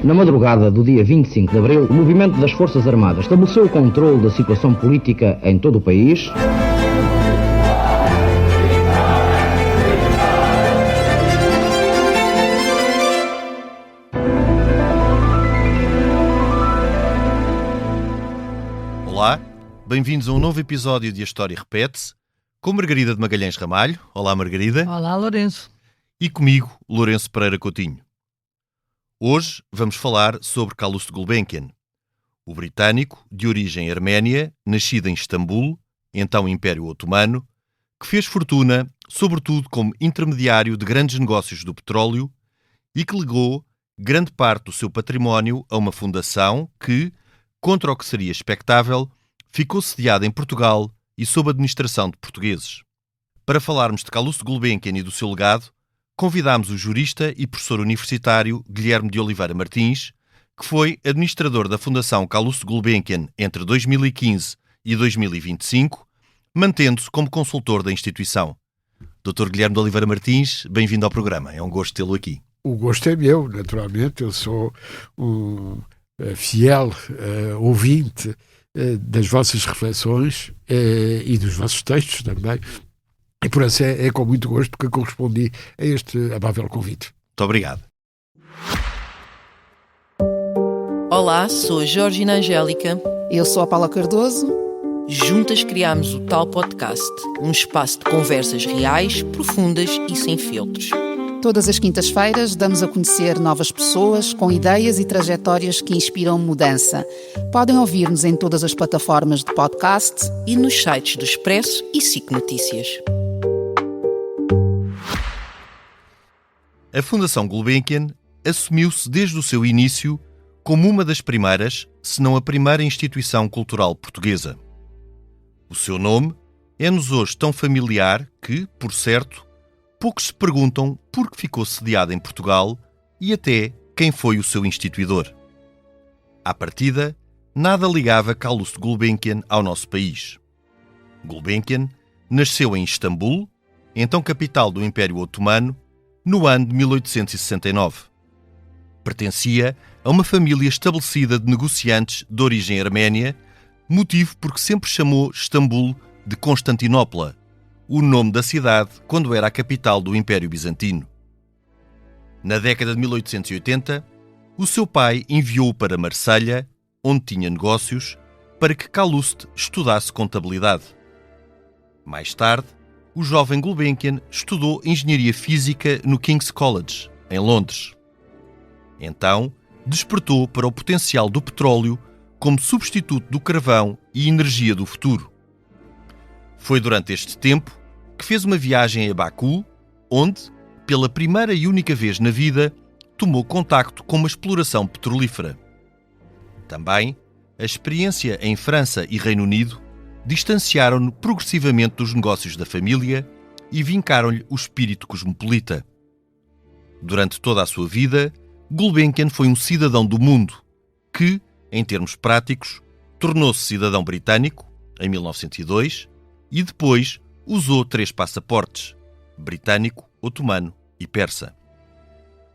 Na madrugada do dia 25 de abril, o movimento das Forças Armadas estabeleceu o controle da situação política em todo o país. Olá, bem-vindos a um novo episódio de A História Repete-se, com Margarida de Magalhães Ramalho. Olá, Margarida. Olá, Lourenço. E comigo, Lourenço Pereira Coutinho. Hoje vamos falar sobre Calouste Gulbenkian, o britânico de origem arménia, nascido em Istambul, então Império Otomano, que fez fortuna, sobretudo como intermediário de grandes negócios do petróleo e que legou grande parte do seu património a uma fundação que, contra o que seria expectável, ficou sediada em Portugal e sob administração de portugueses. Para falarmos de Calouste Gulbenkian e do seu legado, convidámos o jurista e professor universitário Guilherme de Oliveira Martins, que foi administrador da Fundação Calouste Gulbenkian entre 2015 e 2025, mantendo-se como consultor da instituição. Dr. Guilherme de Oliveira Martins, bem-vindo ao programa. É um gosto tê-lo aqui. O gosto é meu, naturalmente. Eu sou um fiel ouvinte das vossas reflexões e dos vossos textos também. E por isso é com muito gosto que correspondi a este amável convite. Muito obrigado. Olá, sou a Georgina Angélica. Eu sou a Paula Cardoso. Juntas criámos o Tal Podcast, um espaço de conversas reais, profundas e sem filtros. Todas as quintas-feiras damos a conhecer novas pessoas com ideias e trajetórias que inspiram mudança. Podem ouvir-nos em todas as plataformas de podcast e nos sites do Expresso e SIC Notícias. A Fundação Gulbenkian assumiu-se desde o seu início como uma das primeiras, se não a primeira instituição cultural portuguesa. O seu nome é-nos hoje tão familiar que, por certo, poucos se perguntam por que ficou sediada em Portugal e até quem foi o seu instituidor. À partida, nada ligava Calouste Gulbenkian ao nosso país. Gulbenkian nasceu em Istambul, então capital do Império Otomano, no ano de 1869. Pertencia a uma família estabelecida de negociantes de origem arménia, motivo por que sempre chamou Istambul de Constantinopla, o nome da cidade quando era a capital do Império Bizantino. Na década de 1880, o seu pai enviou-o para Marselha, onde tinha negócios, para que Calouste estudasse contabilidade. Mais tarde, o jovem Gulbenkian estudou engenharia física no King's College, em Londres. Então, despertou para o potencial do petróleo como substituto do carvão e energia do futuro. Foi durante este tempo que fez uma viagem a Baku, onde, pela primeira e única vez na vida, tomou contacto com uma exploração petrolífera. Também, a experiência em França e Reino Unido distanciaram-no progressivamente dos negócios da família e vincaram-lhe o espírito cosmopolita. Durante toda a sua vida, Gulbenkian foi um cidadão do mundo que, em termos práticos, tornou-se cidadão britânico, em 1902, e depois usou 3 passaportes, britânico, otomano e persa.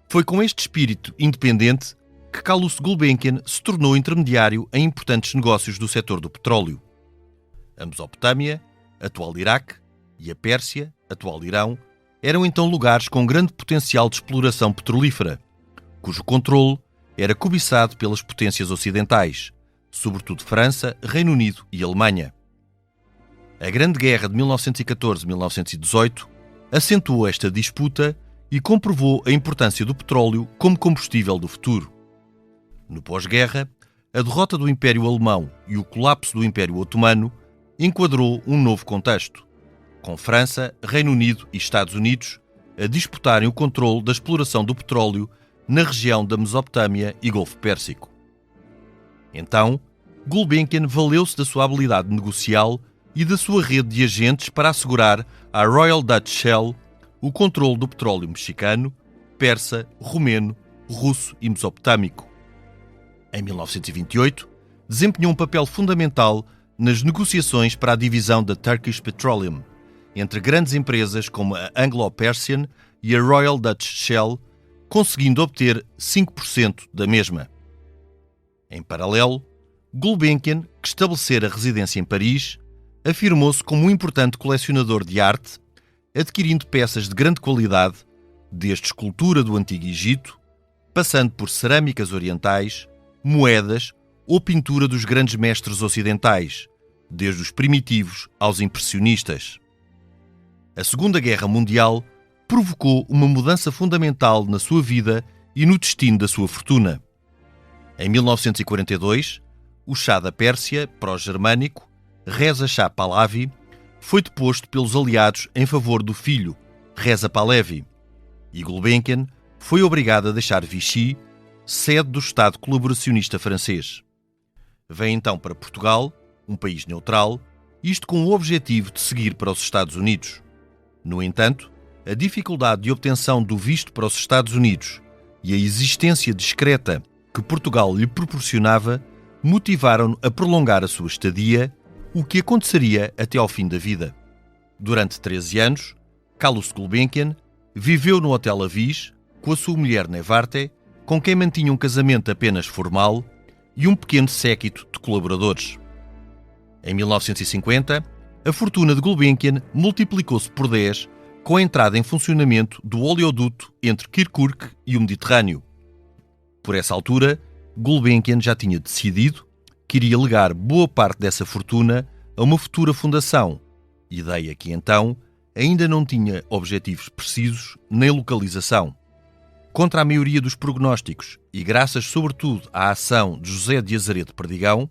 Foi com este espírito independente que Calouste Gulbenkian se tornou intermediário em importantes negócios do setor do petróleo. A Mesopotâmia, atual Iraque, e a Pérsia, atual Irão, eram então lugares com grande potencial de exploração petrolífera, cujo controle era cobiçado pelas potências ocidentais, sobretudo França, Reino Unido e Alemanha. A Grande Guerra de 1914-1918 acentuou esta disputa e comprovou a importância do petróleo como combustível do futuro. No pós-guerra, a derrota do Império Alemão e o colapso do Império Otomano enquadrou um novo contexto, com França, Reino Unido e Estados Unidos a disputarem o controle da exploração do petróleo na região da Mesopotâmia e Golfo Pérsico. Então, Gulbenkian valeu-se da sua habilidade negocial e da sua rede de agentes para assegurar à Royal Dutch Shell o controle do petróleo mexicano, persa, romeno, russo e mesopotâmico. Em 1928, desempenhou um papel fundamental nas negociações para a divisão da Turkish Petroleum, entre grandes empresas como a Anglo-Persian e a Royal Dutch Shell, conseguindo obter 5% da mesma. Em paralelo, Gulbenkian, que estabelecera residência em Paris, afirmou-se como um importante colecionador de arte, adquirindo peças de grande qualidade, desde escultura do Antigo Egito, passando por cerâmicas orientais, moedas ou pintura dos grandes mestres ocidentais, desde os primitivos aos impressionistas. A Segunda Guerra Mundial provocou uma mudança fundamental na sua vida e no destino da sua fortuna. Em 1942, o Shah da Pérsia, pró-germânico, Reza Shah Pahlavi, foi deposto pelos aliados em favor do filho, Reza Pahlavi, e Gulbenkian foi obrigado a deixar Vichy, sede do Estado colaboracionista francês. Vem então para Portugal, um país neutral, isto com o objetivo de seguir para os Estados Unidos. No entanto, a dificuldade de obtenção do visto para os Estados Unidos e a existência discreta que Portugal lhe proporcionava motivaram-no a prolongar a sua estadia, o que aconteceria até ao fim da vida. Durante 13 anos, Carlos Gulbenkian viveu no Hotel Avis com a sua mulher Nevarte, com quem mantinha um casamento apenas formal, e um pequeno séquito de colaboradores. Em 1950, a fortuna de Gulbenkian multiplicou-se por 10 com a entrada em funcionamento do oleoduto entre Kirkuk e o Mediterrâneo. Por essa altura, Gulbenkian já tinha decidido que iria legar boa parte dessa fortuna a uma futura fundação, ideia que então ainda não tinha objetivos precisos nem localização. Contra a maioria dos prognósticos e graças sobretudo à ação de José de Azeredo Perdigão,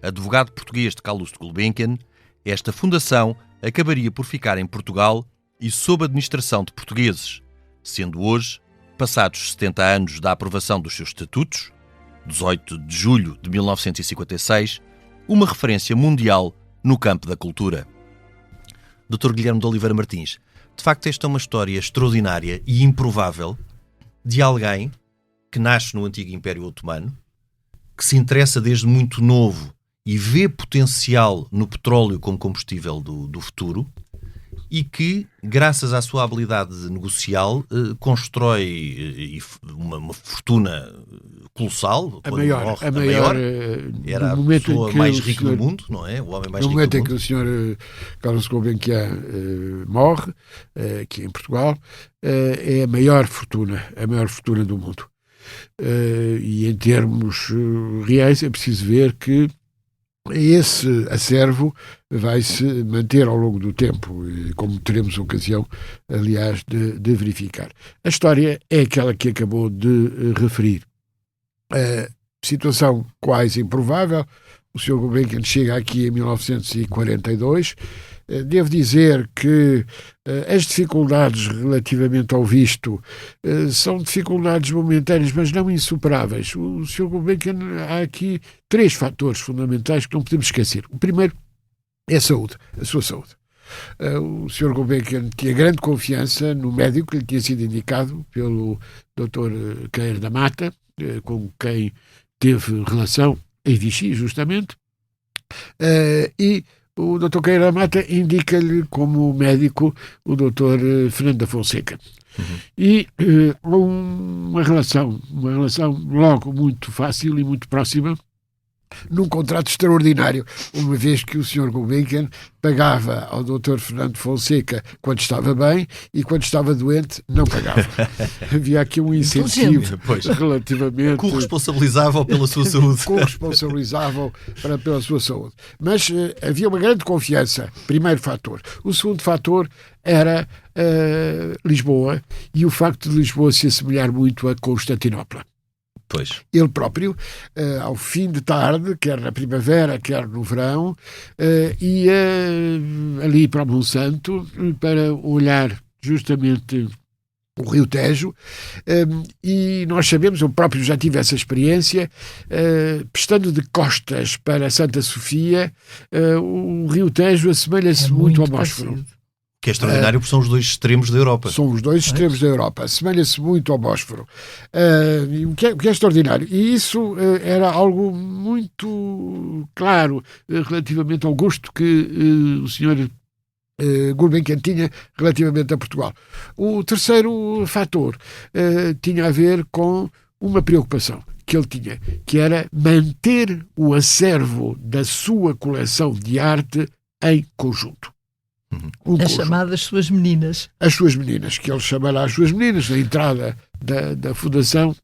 advogado português de Calouste Gulbenkian, esta fundação acabaria por ficar em Portugal e sob administração de portugueses, sendo hoje, passados 70 anos da aprovação dos seus estatutos, 18 de julho de 1956, uma referência mundial no campo da cultura. Dr. Guilherme de Oliveira Martins, de facto esta é uma história extraordinária e improvável de alguém que nasce no antigo Império Otomano, que se interessa desde muito novo e vê potencial no petróleo como combustível do futuro e que, graças à sua habilidade negocial, constrói uma fortuna colossal. A maior. Era a pessoa mais rica do mundo, não é? O homem mais rico do mundo. No momento em que o Sr. Carlos Gulbenkian morre, aqui em Portugal, é a maior fortuna do mundo. E em termos reais é preciso ver que esse acervo vai-se manter ao longo do tempo, como teremos ocasião, aliás, de verificar. A história é aquela que acabou de referir. A situação quase improvável. O Sr. Gulbenkian chega aqui em 1942. Devo dizer que as dificuldades relativamente ao visto são dificuldades momentâneas, mas não insuperáveis. O Sr. Gulbenkian, há aqui 3 fatores fundamentais que não podemos esquecer. O primeiro é a saúde, a sua saúde. O Sr. Gulbenkian tinha grande confiança no médico que lhe tinha sido indicado pelo Dr. Queiro da Mata, com quem teve relação em Vichy, justamente, e o Dr. Queiro da Mata indica-lhe como médico o Dr. Fernando da Fonseca. E uma relação logo muito fácil e muito próxima, num contrato extraordinário, uma vez que o Sr. Gulbenkian pagava ao Dr. Fernando Fonseca quando estava bem e quando estava doente não pagava. Havia aqui um incentivo relativamente... Corresponsabilizável pela sua saúde. Corresponsabilizável pela sua saúde. Mas havia uma grande confiança, primeiro fator. O segundo fator era Lisboa e o facto de Lisboa se assemelhar muito a Constantinopla. Pois. Ele próprio, ao fim de tarde, quer na primavera, quer no verão, ia ali para Monsanto para olhar justamente o Rio Tejo, e nós sabemos, eu próprio já tive essa experiência, estando de costas para Santa Sofia, o Rio Tejo assemelha-se muito ao Bósforo. Que é extraordinário porque são os dois extremos da Europa. São os dois extremos da Europa. Assemelha-se muito ao Bósforo. O que é extraordinário. E isso era algo muito claro relativamente ao gosto que o Sr. Gulbenkian tinha relativamente a Portugal. O terceiro fator tinha a ver com uma preocupação que ele tinha, que era manter o acervo da sua coleção de arte em conjunto. As chamadas suas meninas. As suas meninas, que ele chamará as suas meninas. Na entrada da Fundação,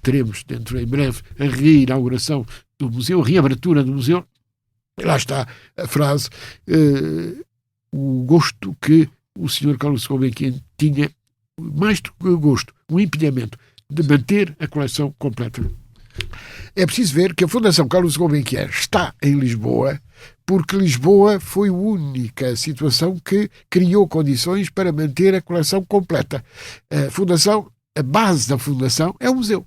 teremos dentro em breve a reinauguração do museu, a reabertura do museu. Lá está a frase, o gosto que o Sr. Carlos Gulbenkian tinha, mais do que o gosto, o empenhamento de manter a coleção completa. É preciso ver que a Fundação Carlos Gulbenkian está em Lisboa, porque Lisboa foi a única situação que criou condições para manter a coleção completa. A base da Fundação é o museu.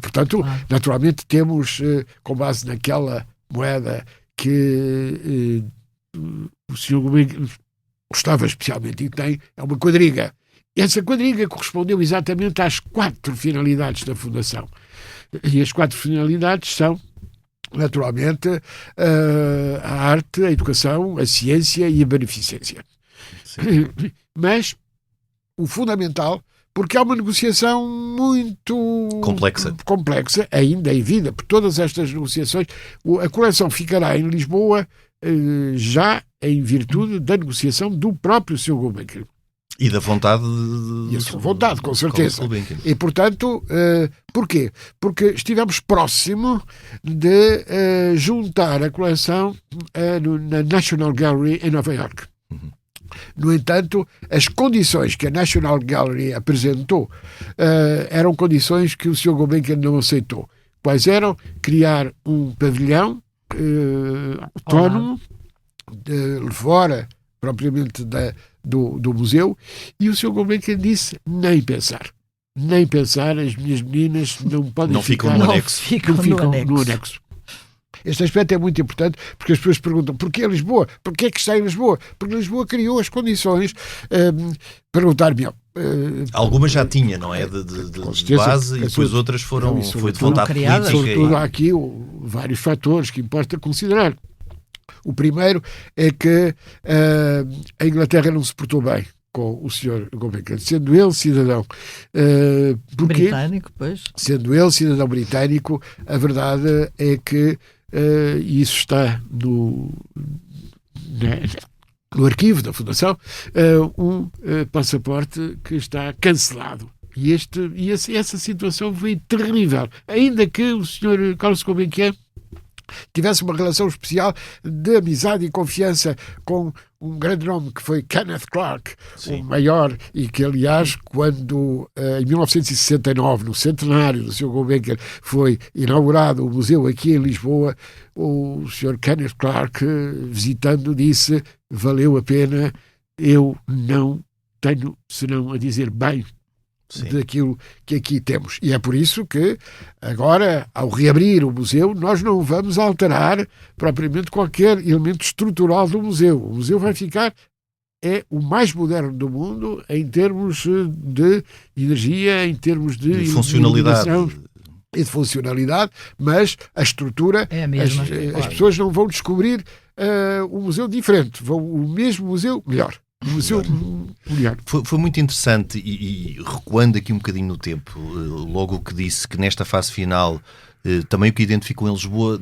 Portanto, naturalmente temos, com base naquela moeda que o Sr. Gulbenkian gostava especialmente e tem, é uma quadriga. Essa quadriga correspondeu exatamente às 4 finalidades da Fundação. E as 4 finalidades são, naturalmente, a arte, a educação, a ciência e a beneficência. Sim. Mas o fundamental, porque há uma negociação muito complexa ainda em vida, por todas estas negociações, a coleção ficará em Lisboa já em virtude da negociação do próprio Sr. Gulbenkian. E da vontade E a sua vontade, com certeza. E, portanto, porquê? Porque estivemos próximo de juntar a coleção na National Gallery em Nova Iorque. No entanto, as condições que a National Gallery apresentou eram condições que o Sr. Gulbenkian não aceitou. Quais eram? Criar um pavilhão autónomo, fora propriamente do museu, e o Sr. Gulbenkian disse nem pensar, as minhas meninas não podem ficam no anexo. No anexo. Este aspecto é muito importante, porque as pessoas perguntam porquê Lisboa? Porquê é que está em Lisboa? Porque Lisboa criou as condições. Perguntar-me algumas já tinha, não é? De base, e depois outras foi de vontade política. Sobretudo há aqui vários fatores que importa considerar. O primeiro é que a Inglaterra não se portou bem com o Sr. Gulbenkian, sendo ele cidadão britânico, pois. Sendo ele cidadão britânico, a verdade é que isso está no arquivo da Fundação, um passaporte que está cancelado. E essa situação foi terrível. Ainda que o Sr. Carlos Gulbenkian tivesse uma relação especial de amizade e confiança com um grande nome que foi Kenneth Clark, o maior, e que, aliás, quando em 1969, no centenário do Sr. Gulbenkian, foi inaugurado o museu aqui em Lisboa, o Sr. Kenneth Clark, visitando, disse: valeu a pena, eu não tenho senão a dizer bem daquilo que aqui temos. E é por isso que agora, ao reabrir o museu, nós não vamos alterar propriamente qualquer elemento estrutural do museu. O museu vai ficar, é o mais moderno do mundo em termos de energia, em termos de funcionalidade. E de funcionalidade, mas a estrutura, é a mesma, as pessoas não vão descobrir um museu diferente, vão o mesmo museu melhor. Foi muito interessante e recuando aqui um bocadinho no tempo, logo o que disse que nesta fase final também o que identificou em Lisboa,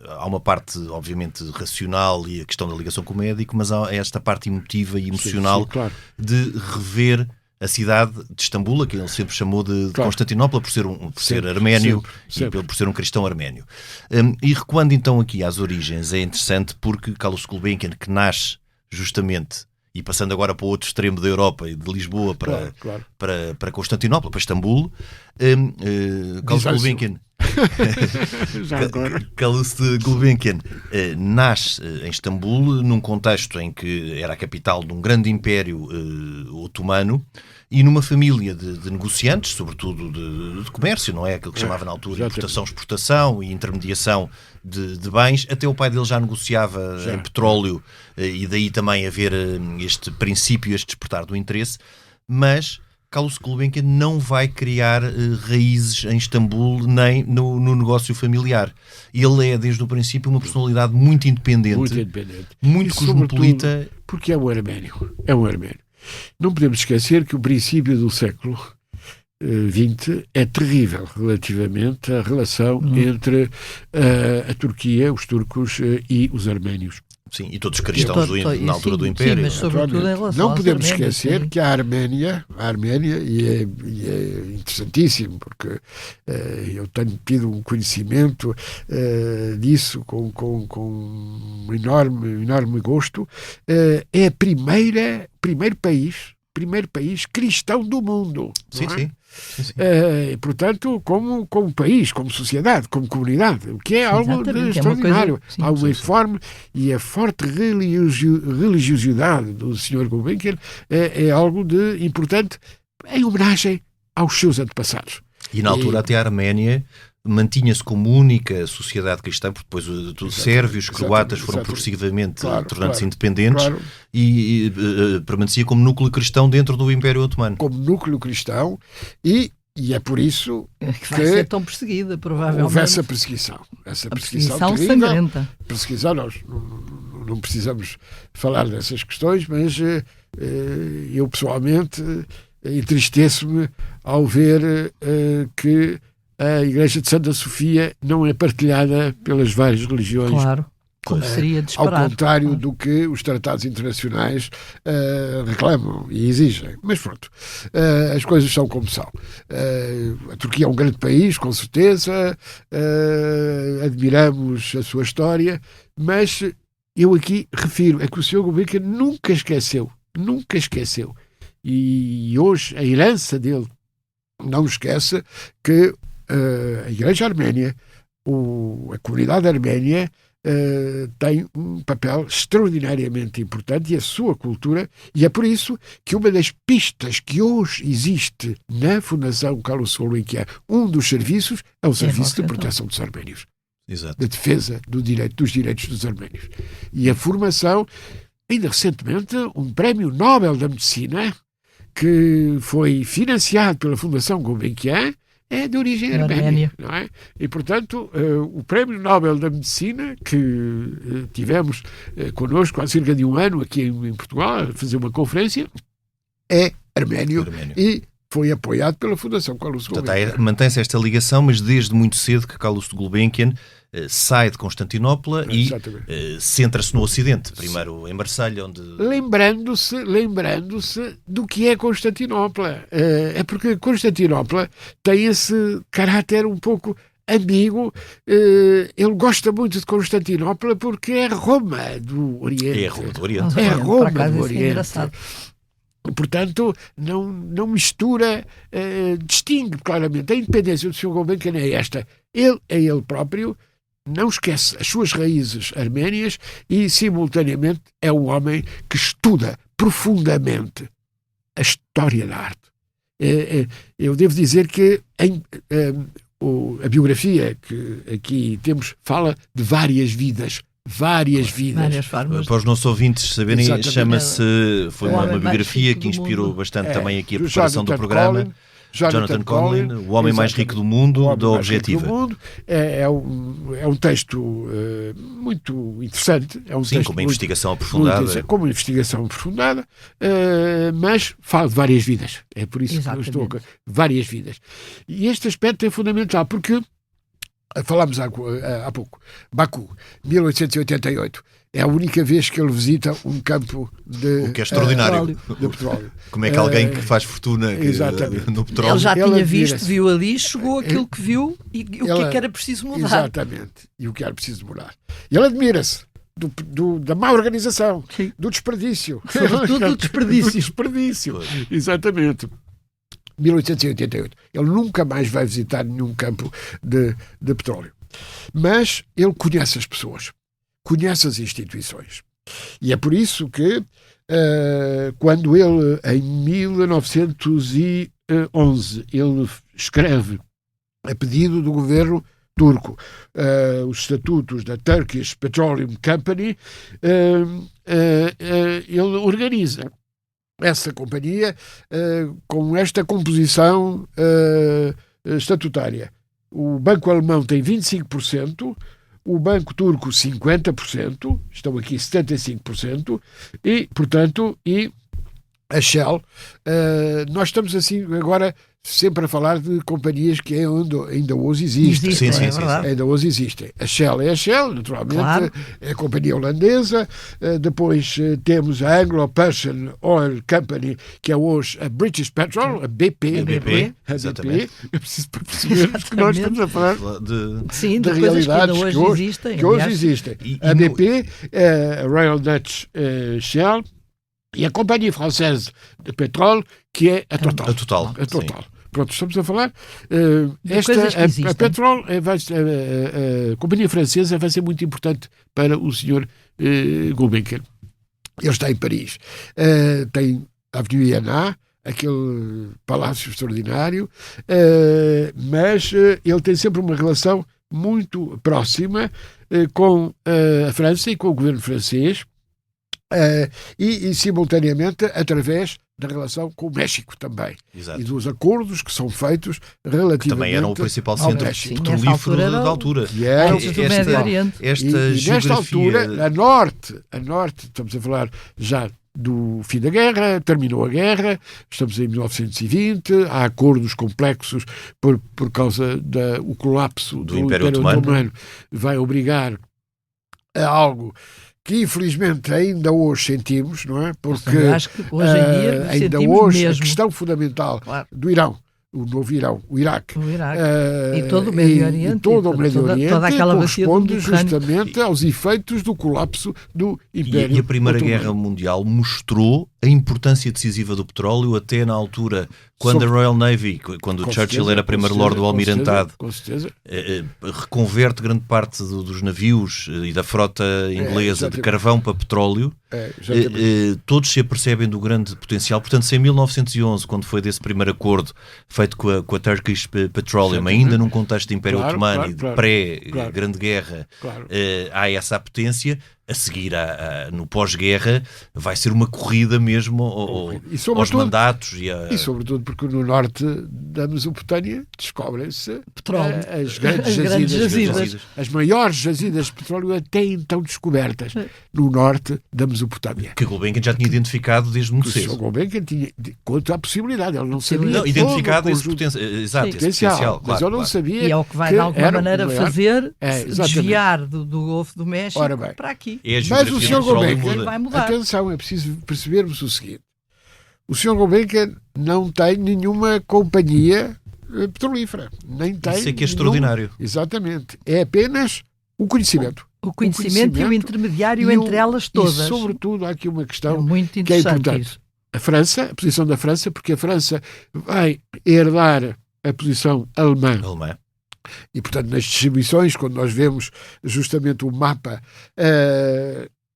há uma parte obviamente racional e a questão da ligação com o médico, mas há esta parte emotiva e emocional claro. De rever a cidade de Istambul, que ele sempre chamou de Constantinopla, por ser arménio sempre. E por ser um cristão arménio. E recuando então aqui às origens, é interessante porque Carlos Gulbenkian, que nasce justamente, e passando agora para o outro extremo da Europa, de Lisboa para Constantinopla, para Istambul, Carlos Gulbenkian Carlos Gulbenkian nasce em Istambul num contexto em que era a capital de um grande império otomano e numa família de negociantes, sobretudo de comércio, não é? Aquilo que chamava na altura importação, exportação e intermediação de bens. Até o pai dele já negociava em petróleo e daí também haver este princípio, este despertar do interesse. Mas Carlos Gulbenkian não vai criar raízes em Istambul nem no negócio familiar. Ele é, desde o princípio, uma personalidade muito independente, muito cosmopolita. Porque é um arménio. Não podemos esquecer que o princípio do século XX é terrível relativamente à relação entre a Turquia, os turcos e os arménios. Sim, e todos cristãos na altura do Império. Sim, mas sobretudo em relação não podemos esquecer sim. que a Arménia e é interessantíssimo, porque eu tenho tido um conhecimento disso com um enorme gosto, é o primeiro país cristão do mundo. Sim, não é? sim. Portanto, como país, como sociedade, como comunidade, o que é algo de extraordinário. Há uma informe e a forte religiosidade do Sr. Gulbenkian é algo de importante em homenagem aos seus antepassados. E na altura até a Arménia mantinha-se como única sociedade cristã, porque depois os sérvios, croatas foram progressivamente tornando-se independentes e permanecia como núcleo cristão dentro do Império Otomano. Como núcleo cristão e é por isso que vai ser tão perseguida, provavelmente. Houve essa perseguição. Essa perseguição sangrenta. Perseguição, nós não precisamos falar dessas questões, mas eu pessoalmente entristeço-me ao ver que a Igreja de Santa Sofia não é partilhada pelas várias religiões. Claro, como seria de esperar. Ao contrário do que os tratados internacionais reclamam e exigem. Mas pronto, as coisas são como são. A Turquia é um grande país, com certeza, admiramos a sua história, mas eu aqui refiro, é que o Sr. Gulbenkian nunca esqueceu, e hoje a herança dele não esquece que a Igreja Arménia, a comunidade arménia tem um papel extraordinariamente importante e a sua cultura, e é por isso que uma das pistas que hoje existe na Fundação Carlos Gulbenkian, um dos serviços é o Serviço de Proteção dos Arménios. Exato. Da defesa dos direitos dos arménios. E a formação, ainda recentemente, um prémio Nobel da Medicina que foi financiado pela Fundação Gulbenkian é de origem arménia, não é? E, portanto, o Prémio Nobel da Medicina, que tivemos connosco há cerca de um ano aqui em Portugal, a fazer uma conferência, é arménio. E foi apoiado pela Fundação Carlos Gulbenkian. Portanto, mantém-se esta ligação, mas desde muito cedo que Carlos Gulbenkian sai de Constantinopla e centra-se no Ocidente, primeiro em Marselha, onde... Lembrando-se do que é Constantinopla. É porque Constantinopla tem esse caráter um pouco ambíguo. Ele gosta muito de Constantinopla porque é Roma do Oriente. É Roma do Oriente. É Roma do Oriente. Engraçado. Portanto, não mistura, distingue claramente. A independência do Sr. Gulbenkian é esta. Ele é ele próprio, não esquece as suas raízes arménias e, simultaneamente, é um homem que estuda profundamente a história da arte. Eu devo dizer que a biografia que aqui temos fala de várias vidas. Várias formas. Para os nossos ouvintes saberem, foi uma biografia que inspirou mundo. bastante também aqui a preparação do programa. Jonathan Conlin, o homem mais rico do mundo, da Objetiva. É um texto muito interessante. É um Sim, texto com uma investigação aprofundada. Com uma investigação aprofundada, mas fala de várias vidas. É por isso que eu estou com várias vidas. E este aspecto é fundamental, porque falámos há pouco, Baku, 1888, é a única vez que ele visita um campo de o que é extraordinário. De petróleo. Como é que alguém que faz fortuna no petróleo... Ele já tinha visto, viu ali, chegou aquilo que viu e o que era preciso mudar. Exatamente, e o que era preciso mudar. E ele admira-se da má organização, sim, do desperdício. Sobretudo do desperdício. Exatamente. 1888. Ele nunca mais vai visitar nenhum campo de petróleo. Mas ele conhece as pessoas, conhece as instituições. E é por isso que, quando ele, em 1911, ele escreve, a pedido do governo turco, os estatutos da Turkish Petroleum Company, ele organiza essa companhia com esta composição estatutária. O Banco Alemão tem 25%, o Banco Turco 50%, estão aqui 75%, e, portanto, a Shell, nós estamos assim agora sempre a falar de companhias que ainda hoje existem. Sim, ainda hoje existem. A Shell é a Shell, naturalmente, claro. É a companhia holandesa. Depois temos a Anglo-Persian Oil Company, que é hoje a British Petrol, a BP. Exatamente. É preciso percebermos que nós estamos a falar de realidades que hoje existem. A BP, a Royal Dutch Shell, e a companhia francesa de petróleo, que é a Total. A Total. Pronto, estamos a falar. A Petrol, a companhia francesa vai ser muito importante para o Sr. Gulbenkian. Ele está em Paris. Tem a Avenue Iana, aquele palácio extraordinário, mas ele tem sempre uma relação muito próxima com a França e com o governo francês. E simultaneamente através da relação com o México também. Exato. E dos acordos que são feitos relativamente que também eram o principal centro petrolífero da altura. Antes do Médio Oriente. E nesta altura, a norte, estamos a falar já do fim da guerra, terminou a guerra, estamos em 1920, há acordos complexos por causa do colapso do Império Otomano, vai obrigar a algo que infelizmente ainda hoje sentimos, não é? Porque acho que hoje em dia ainda hoje mesmo. A questão fundamental do Irão, o novo Irão, o Iraque. E todo o Médio Oriente. E todo o Médio Oriente toda aquela corresponde justamente aos efeitos do colapso do Império. E a Primeira Guerra Mundial mostrou a importância decisiva do petróleo até na altura, quando a Royal Navy, quando o Churchill era Primeiro-Lord do Almirantado, reconverte grande parte dos navios e da frota inglesa de carvão para petróleo, todos se apercebem do grande potencial. Portanto, se em 1911, quando foi desse primeiro acordo feito com a Turkish Petroleum, ainda num contexto de Império Otomano e de pré-Grande Guerra, há essa apetência. A seguir, no pós-guerra, vai ser uma corrida mesmo aos mandatos. E sobretudo porque no norte da Mesopotâmia descobrem-se as grandes jazidas. As maiores jazidas de petróleo até então descobertas no norte da Mesopotâmia. Que Gulbenkian já tinha identificado desde muito cedo. O Gulbenkian tinha contra a possibilidade, ele não sabia. Não, identificado esse potencial. Mas eu não sabia. E é o que vai de alguma maneira fazer desviar do Golfo do México para aqui. Mas o Sr. Gulbenkian, atenção, é preciso percebermos o seguinte: o Sr. Gulbenkian não tem nenhuma companhia petrolífera, nem tem. Isso é que é extraordinário. Exatamente, é apenas o conhecimento. O conhecimento e o intermediário entre elas todas. E sobretudo há aqui uma questão muito que é importante. A França, a posição da França, porque a França vai herdar a posição alemã. E, portanto, nas distribuições, quando nós vemos justamente o mapa,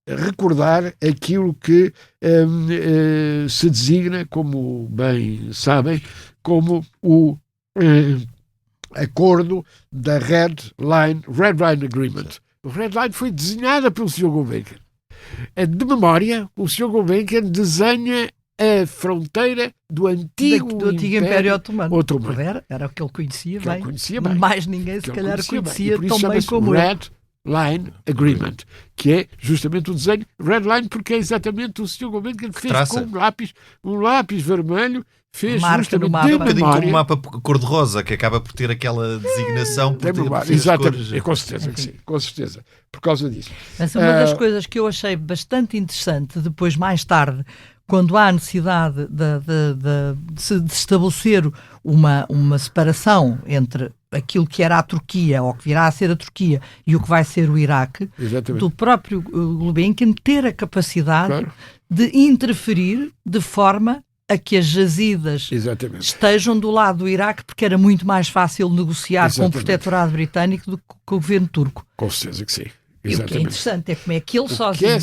recordar aquilo que se designa, como bem sabem, como o acordo da Red Line Agreement. O Red Line foi desenhada pelo Sr. Gulbenkian. De memória, o Sr. Gulbenkian desenha a fronteira do antigo Império Otomano. Era o que ele conhecia bem. Mais ninguém se calhar conhecia tão bem como Red Line Agreement, que é justamente o desenho Red Line, porque é exatamente o Sr. Gulbenkian que fez com um lápis vermelho, fez justamente mapa. Um bocadinho como um mapa cor-de-rosa, que acaba por ter aquela designação. Exatamente, com certeza que sim, com certeza, por causa disso. Essa é uma das coisas que eu achei bastante interessante, depois mais tarde, quando há necessidade de se estabelecer uma separação entre aquilo que era a Turquia, ou que virá a ser a Turquia, e o que vai ser o Iraque, do próprio Gulbenkian ter a capacidade de interferir de forma a que as jazidas estejam do lado do Iraque, porque era muito mais fácil negociar com o protetorado britânico do que com o governo turco. Com certeza que sim. E o que é interessante é como é que ele sozinho... Que é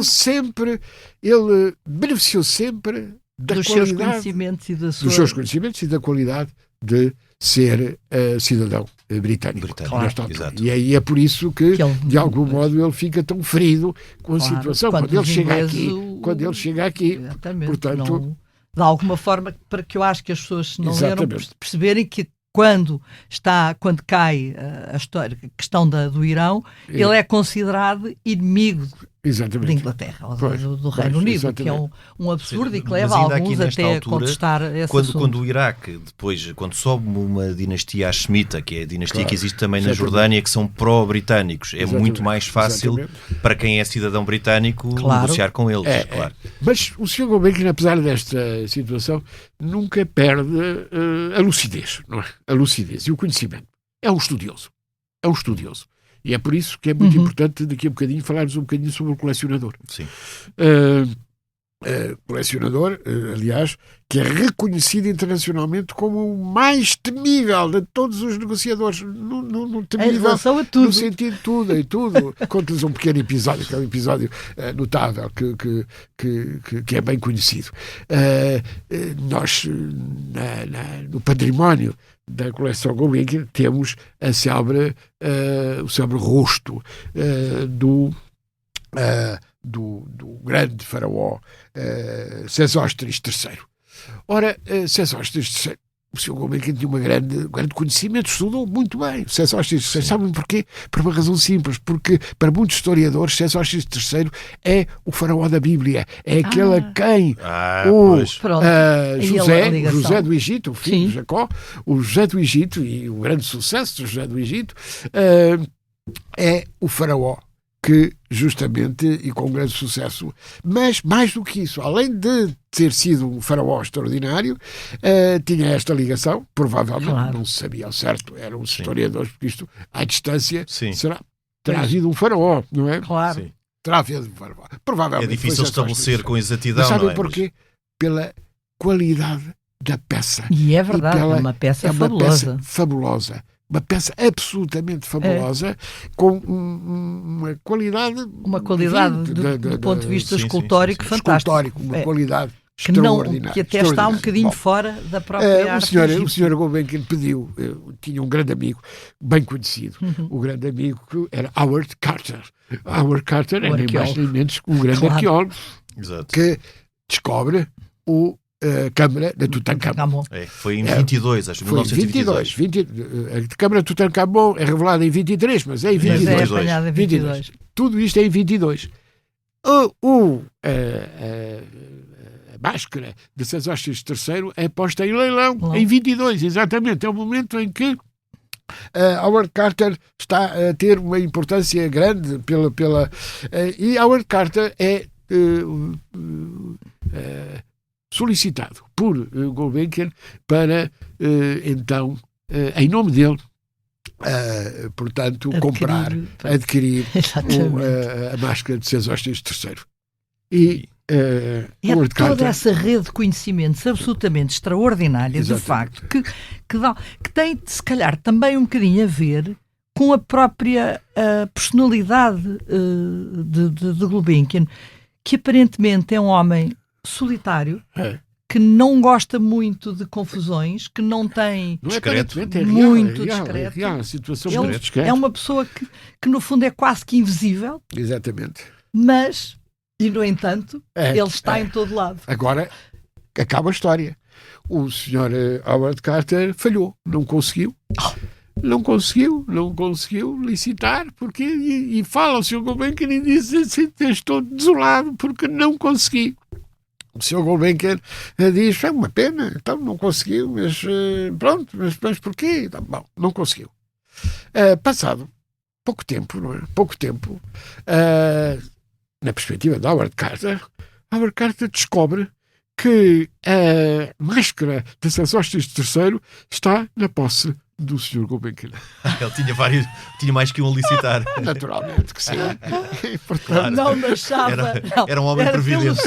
sempre, ele beneficiou sempre dos seus conhecimentos e da sua... Dos seus conhecimentos e da qualidade de ser cidadão britânico. Claro, Nesta altura. exato. E aí é por isso que ele, de algum modo, ele fica tão ferido com a claro, situação. Quando ele chega aqui, exatamente, portanto... não, de alguma forma, para que eu acho que as pessoas não leram, Exatamente. perceberem que quando cai a história, a questão do Irão, ele é considerado inimigo Exatamente. da Inglaterra, ou Pois, do Reino Unido, que é um absurdo e que leva Mas ainda alguns aqui nesta até altura, a contestar esse assunto. quando o Iraque, depois, quando sobe uma dinastia hashemita, que é a dinastia Claro, que existe também na exatamente. Jordânia, que são pró-britânicos, é Exatamente, muito mais fácil exatamente. para quem é cidadão britânico Claro. negociar com eles, claro. Mas o Sr. Gulbenkian, apesar desta situação, nunca perde a lucidez, não é? A lucidez e o conhecimento. É um estudioso. É um estudioso. E é por isso que é muito importante daqui a bocadinho falarmos um bocadinho sobre o colecionador. Sim. Colecionador, aliás, que é reconhecido internacionalmente como o mais temível de todos os negociadores. No Em temível, relação a tudo. no sentido de tudo, em tudo. Conto-lhes um pequeno episódio, que é um episódio notável, que é bem conhecido. Nós, no património da coleção Gulbenkian, temos o célebre rosto do grande faraó Sesostris III. Ora, Sesostris III, o Sr. Gulbenkian tinha um grande conhecimento, estudou muito bem. Sesostris III, sabem porquê? Por uma razão simples, porque para muitos historiadores Sesostris III é o faraó da Bíblia, é aquele a quem José do Egito, o filho de Jacó, o José do Egito, e o grande sucesso do José do Egito, é o faraó que justamente, e com grande sucesso, mas mais do que isso, além de ter sido um faraó extraordinário, tinha esta ligação, provavelmente, não se sabia ao certo, eram os historiadores, porque isto, à distância, terá havido um faraó, não é? Claro. Sim. Terá havido um faraó. Provavelmente. É difícil estabelecer com exatidão, mas sabem não é? porquê? Pela qualidade da peça. E é verdade, é uma peça fabulosa. Uma peça absolutamente fabulosa, com uma qualidade... Uma qualidade, do ponto de vista escultórico, fantástica. Uma qualidade extraordinária. Que até está um bocadinho fora da própria arte. O senhor Gulbenkian pediu, tinha um grande amigo, bem conhecido, o grande amigo que era Howard Carter. Howard Carter é nem mais nem menos que um grande arqueólogo que descobre a Câmara de Tutankhamon. Foi em 22, acho, 1922. A Câmara de Tutankhamon é revelada em 23, mas é em 22. Mas é apanhada em 22. Tudo isto é em 22. A máscara de Sesostris III é posta em leilão em 22, exatamente. É o momento em que Howard Carter está a ter uma importância grande e Howard Carter é solicitado por Gulbenkian para, então, em nome dele, portanto, adquirir a máscara de Sesostris III. E toda essa rede de conhecimentos absolutamente extraordinária, de facto, que tem, se calhar, também um bocadinho a ver com a própria personalidade de Gulbenkian, que aparentemente é um homem solitário, que não gosta muito de confusões, que não tem... Não é discreto. Muito discreto. É uma pessoa que no fundo é quase que invisível. Exatamente. Mas, e no entanto, ele está em todo lado. Agora, acaba a história. O Sr. Howard Carter falhou, não conseguiu. Não conseguiu licitar, porque, e fala o Sr. Gulbenkian e diz assim: estou desolado porque não consegui. O Sr. Gulbenkian diz: é uma pena, então não conseguiu, mas pronto, mas porquê? Então, bom, não conseguiu. Passado pouco tempo, não é? Pouco tempo, na perspectiva de Howard Carter descobre que a máscara de Sesostris III está na posse do Sr. Gulbenkian. Ele tinha mais que um a licitar. Naturalmente que sim. Portanto, não deixava. Era um homem previdente.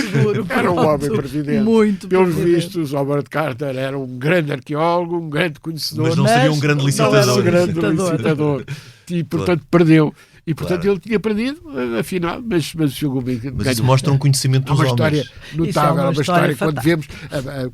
Era um homem previdente. Muito pelos vistos, Howard Carter era um grande arqueólogo, um grande conhecedor. Mas não seria um grande licitador. E, portanto, perdeu. E, portanto, Claro. ele tinha perdido, afinal, mas o Sr. Gulbenkian Mas isso mostra um conhecimento há dos uma história homens. notável, uma uma história história quando vemos,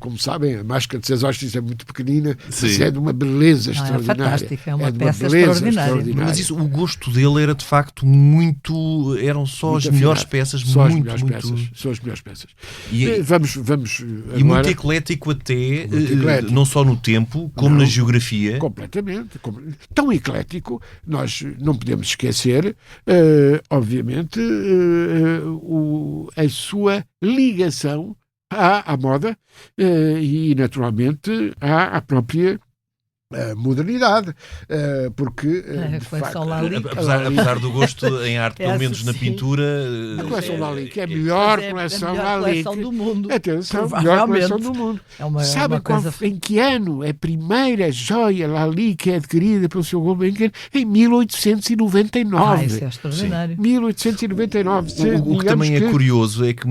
como sabem, a máscara de Sesostris é muito pequenina, Sim. mas é de uma beleza Não, é extraordinária. fantástica, é uma de peça extraordinária. Mas isso, o gosto dele era de facto muito. Eram só Muito as melhores afinado. peças, Só muito, as melhores muito. peças. São as melhores peças. E, Vamos e muito agora, eclético até, Muito eclético. não só no tempo, como Não. na geografia. completamente. Tão eclético, nós não podemos esquecer, obviamente, a sua ligação à moda e, naturalmente, à própria modernidade, porque A de coleção facto, Lali. Apesar do gosto em arte, pelo Essa menos na sim. pintura. a coleção Lali, que é a melhor coleção a melhor Lali, coleção do mundo. atenção, a melhor Provavelmente. coleção do mundo. É uma, Sabem uma coisa... em que ano é a primeira joia Lali que é adquirida pelo Sr. Gulbenkian? Em 1899. isso é extraordinário. 1899. O que também é curioso é que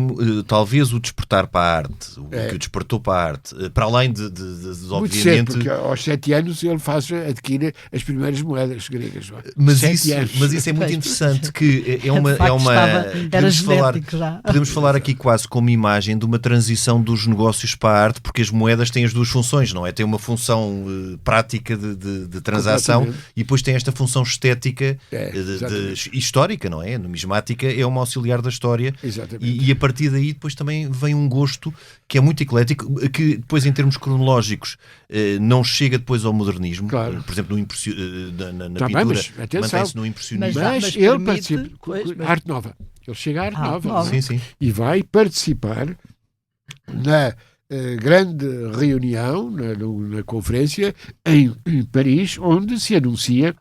talvez o despertar para a arte, o É. que o despertou para a arte, para além de Muito cedo, obviamente. porque aos 7 anos ele adquire as primeiras moedas gregas. não é? Mas 7 anos. isso é muito Pois, interessante, que é uma. De facto, É uma era podemos falar, genético já. podemos falar aqui quase como imagem de uma transição dos negócios para a arte, porque as moedas têm as duas funções, não é? Tem uma função prática de transação Completamente. e depois tem esta função estética Exatamente. histórica, não é? Numismática é uma auxiliar da história. Exatamente. E a partir daí depois também vem um gosto que é muito eclético, que depois em termos cronológicos não chega depois ao modernismo. Claro. Por exemplo, na Tá bem, pintura mas atenção. mantém-se no impressionismo. Mas Mas ele permite- participa. pois, mas- Arte nova. Ele chega à arte Arte nova. nova. Sim, sim. E vai participar na grande reunião, na conferência em Paris, onde se anuncia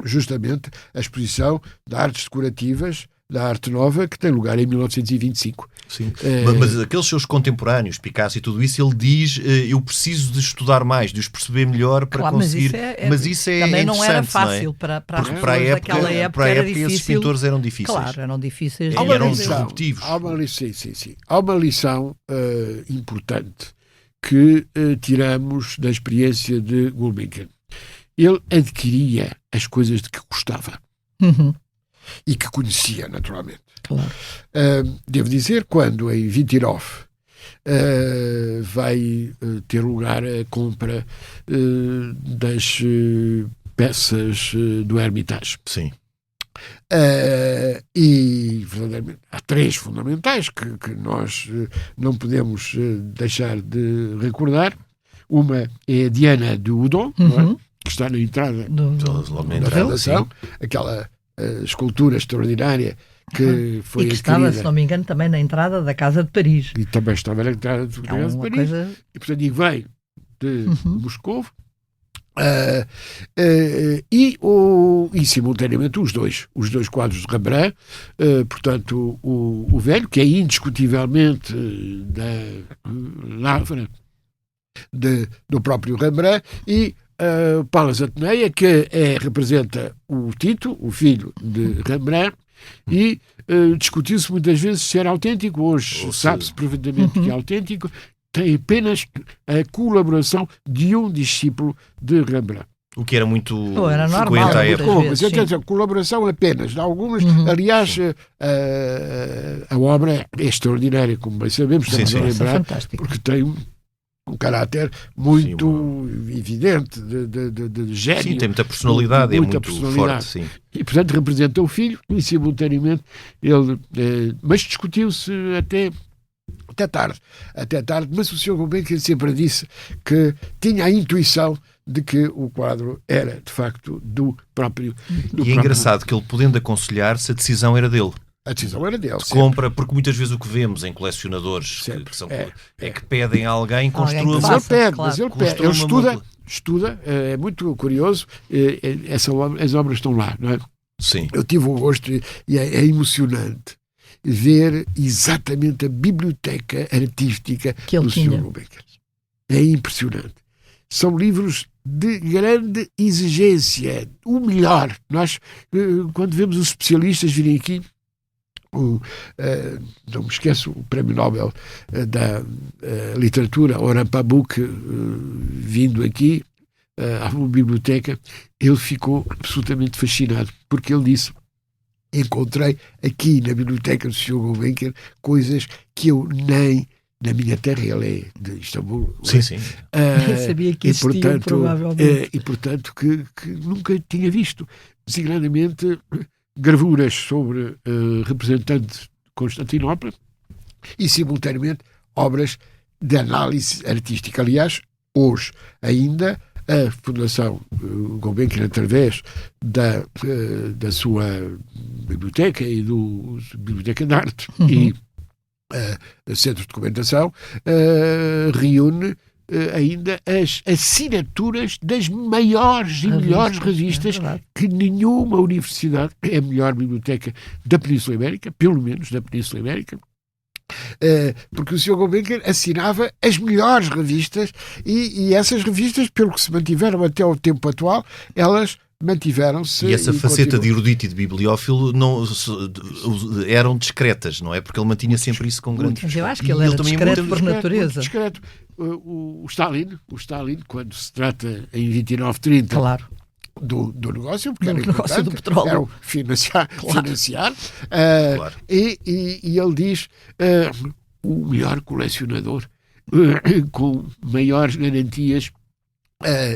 justamente a exposição de artes decorativas da Arte Nova, que tem lugar em 1925. Sim. Mas aqueles seus contemporâneos, Picasso e tudo isso, ele diz: eu preciso de estudar mais, de os perceber melhor para Claro, conseguir. mas isso é também não era interessante, não é? fácil para as Porque pessoas para a época, daquela época, para a era época esses difícil. pintores eram difíceis. Claro, eram difíceis. E Há uma eram lição, disruptivos. Há uma lição importante que tiramos da experiência de Gulbenkian. Ele adquiria as coisas de que gostava Uhum, e que conhecia, naturalmente. claro. Devo dizer, quando em 29 vai ter lugar a compra das peças do Hermitage. Sim. E verdadeiramente há 3 fundamentais que nós não podemos deixar de recordar. Uma é a Diana de Houdon, não é? Uhum. Que está na entrada Logo na da entrada, fundação, sim. aquela escultura extraordinária que foi E que estava, se adquirida não me engano, também na entrada da Casa de Paris. e também estava na entrada do É Congresso de uma Paris. coisa... E, portanto, e vem de Uhum. Moscovo e simultaneamente os dois quadros de Rembrandt, portanto o velho, que é indiscutivelmente da lavra do próprio Rembrandt, e Pallas Ateneia, que representa o Tito, o filho de Rembrandt, e discutiu-se muitas vezes se era autêntico. Hoje Ou se- sabe-se perfeitamente que é autêntico. Tem apenas a colaboração de um discípulo de Rembrandt. O que era muito Era normal, frequente à muitas época. vezes. Mas sim. atenção, colaboração apenas de algumas. Aliás, a obra é extraordinária, como bem sabemos, estamos Sim, a sim. Isso é lembrar, fantástico. porque tem um caráter muito evidente de gênio. Sim, tem muita personalidade, é Muita muito personalidade. forte, sim. E, portanto, representa o filho e, simultaneamente, ele... mas discutiu-se até tarde. Até tarde, mas o Sr. Gulbenkian sempre disse que tinha a intuição de que o quadro era, de facto, do próprio... E é engraçado que ele, podendo aconselhar-se, a decisão era dele. A decisão era dele. De compra, porque muitas vezes o que vemos em colecionadores Sempre. que são, É. que pedem a alguém construa que Mas faça. ele pede, claro. mas ele pede. Construa Ele uma estuda, é muito curioso, as obras estão lá, não é? Sim. Eu tive o gosto, e é emocionante, ver exatamente a biblioteca artística Que ele do Sr. tinha. Gulbenkian. É impressionante. São livros de grande exigência, o melhor. Nós, quando vemos os especialistas virem aqui, não me esqueço o Prémio Nobel da Literatura, Orhan Pamuk, vindo aqui à biblioteca, ele ficou absolutamente fascinado, porque ele disse encontrei aqui na biblioteca do Sr. Gulbenkian coisas que eu nem na minha terra, ele é de Istambul. Sim, sim. Nem sabia que existia, provavelmente. E portanto que nunca tinha visto. Designadamente, gravuras sobre representantes de Constantinopla e, simultaneamente, obras de análise artística. Aliás, hoje ainda, a Fundação Gulbenkian, através da sua biblioteca e do Biblioteca de Arte e Centro de Documentação, reúne ainda as assinaturas das maiores e melhores revistas, que nenhuma universidade, é a melhor biblioteca da Península Ibérica, pelo menos da Península Ibérica, porque o Sr. Gulbenkian assinava as melhores revistas e essas revistas, pelo que se mantiveram até ao tempo atual, elas mantiveram-se. E essa faceta de erudito e de bibliófilo eram discretas, não é? Porque ele mantinha sempre isso com grande... Mas eu acho que ele era discreto por natureza. Discreto. O Stalin, quando se trata em 29-30... Claro. Do negócio, porque era negócio do petróleo. Era financiar. Claro. E ele diz o melhor colecionador com maiores garantias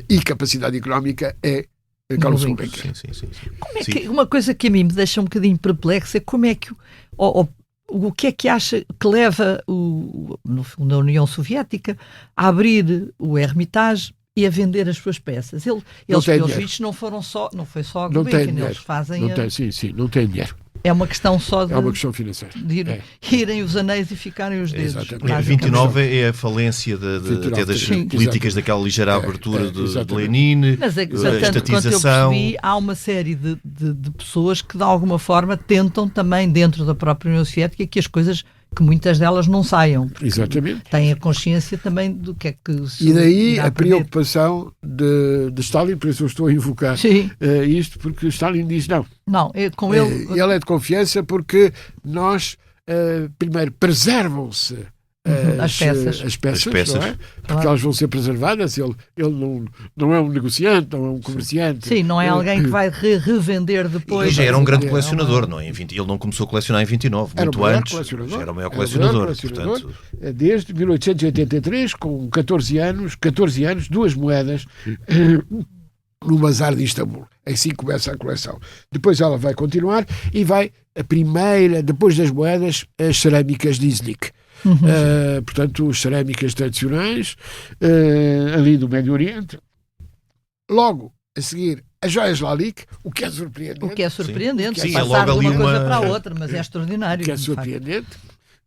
e capacidade económica é Carlos Gulbenkian. Sim. Como é que, uma coisa que a mim me deixa um bocadinho perplexa é como é que o que é que acha que leva na União Soviética a abrir o Hermitage e a vender as suas peças. Eles pelos vistos, não foi só a Gulbenkian, eles fazem... Não tem dinheiro. É uma questão só de... É uma questão financeira. De irem os anéis e ficarem os dedos. Exatamente. 29 é a falência até das políticas daquela ligeira abertura de Lenin, mas a estatização. Quanto eu percebi, há uma série de pessoas que de alguma forma tentam também dentro da própria União Soviética que as coisas, que muitas delas não saiam. Exatamente. Têm a consciência também do que é que... E daí a preocupação de Stalin, por isso eu estou a invocar isto, porque Stalin diz não. Não, com ele... Ele é de confiança porque nós, primeiro, preservam-se as peças, não é? Porque elas vão ser preservadas. Ele não é um negociante, não é um comerciante. Sim, não é alguém que vai revender depois. E já era um grande colecionador, não é? Ele não começou a colecionar em 29, muito antes. Já era o maior colecionador. Portanto... Desde 1883, com 14 anos, 2 moedas no Bazar de Istambul. Assim começa a coleção. Depois ela vai continuar e vai a primeira, depois das moedas, as cerâmicas de Iznik. Portanto, as cerâmicas tradicionais ali do Médio Oriente. Logo a seguir, as joias Lalique, o que é surpreendente. Sim, passar é logo de ali uma coisa para a outra, mas é extraordinário. O que é surpreendente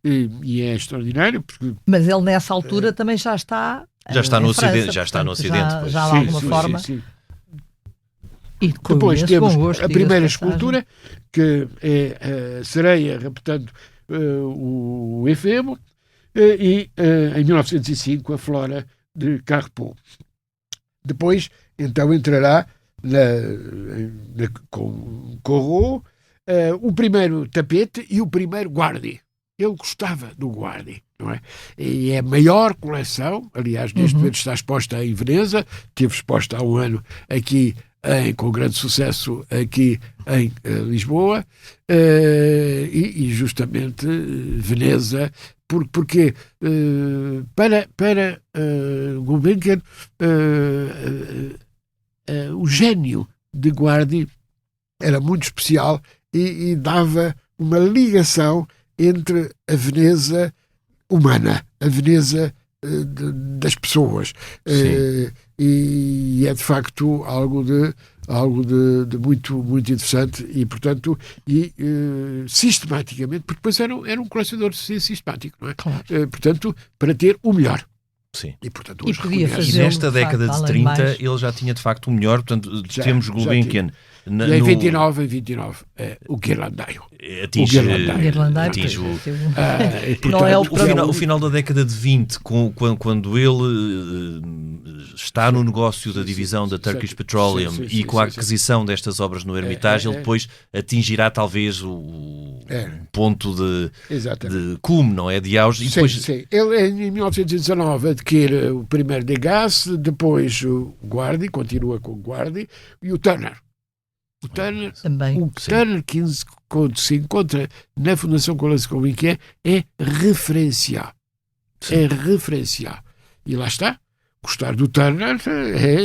e é extraordinário. Porque... Mas ele nessa altura também já está... Já está no França, Ocidente. Já está no Ocidente. Já de alguma forma... Sim. E depois temos a primeira escultura, que é a sereia repetando o efebo, e em 1905 a flora de Carpot. Depois, então, entrará com Corot o primeiro tapete e o primeiro guardi. Ele gostava do guardi, não é? E é a maior coleção, aliás, neste momento está exposta em Veneza, esteve exposta há um ano aqui com grande sucesso aqui em Lisboa, e justamente Veneza, porque para Gulbenkian o gênio de Guardi era muito especial e dava uma ligação entre a Veneza humana, a Veneza das pessoas, e é de facto algo de muito, muito interessante e, portanto, sistematicamente, porque depois era um colecionador sistemático, não é? Claro. Portanto, para ter o melhor. Sim. E, portanto, e nesta década de 30 ele já tinha de facto o melhor, portanto, temos Gulbenkian. E em 29, o Ghirlandaio. Atinge o final da década de 20, quando ele está no negócio da divisão da Turkish Petroleum e com a aquisição destas obras no Hermitage, ele depois atingirá talvez o ponto de cume, não é? De auge. E depois... Ele em 1919 adquire o primeiro Degas, depois o Guardi, continua com o Guardi, e o Turner. O Turner, Também. o Turner que se encontra na Fundação Wallace Gulbenkian é referenciar. Sim. É referenciar. E lá está. Gostar do Turner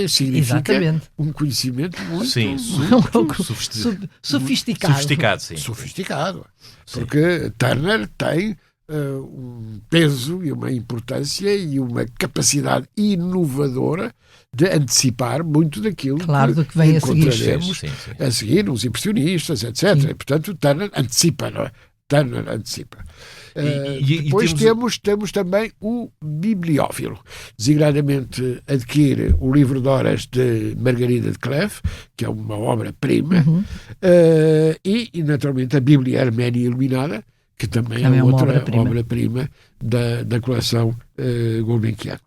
significa Exatamente. um conhecimento muito Sim, Um pouco sofisticado. sofisticado. Sim. sofisticado. Porque Turner tem um peso e uma importância e uma capacidade inovadora de antecipar muito daquilo Claro, do que vem a seguir. encontraremos Sim. a seguir, os impressionistas, etc. Sim. E, portanto, Turner antecipa, não é? Turner antecipa. E Depois temos também o bibliófilo. Designadamente adquire o livro de horas de Margarida de Clèves, que é uma obra-prima, e, naturalmente, a Bíblia Arménia Iluminada, que também é uma outra obra-prima. obra-prima da coleção Gulbenkian.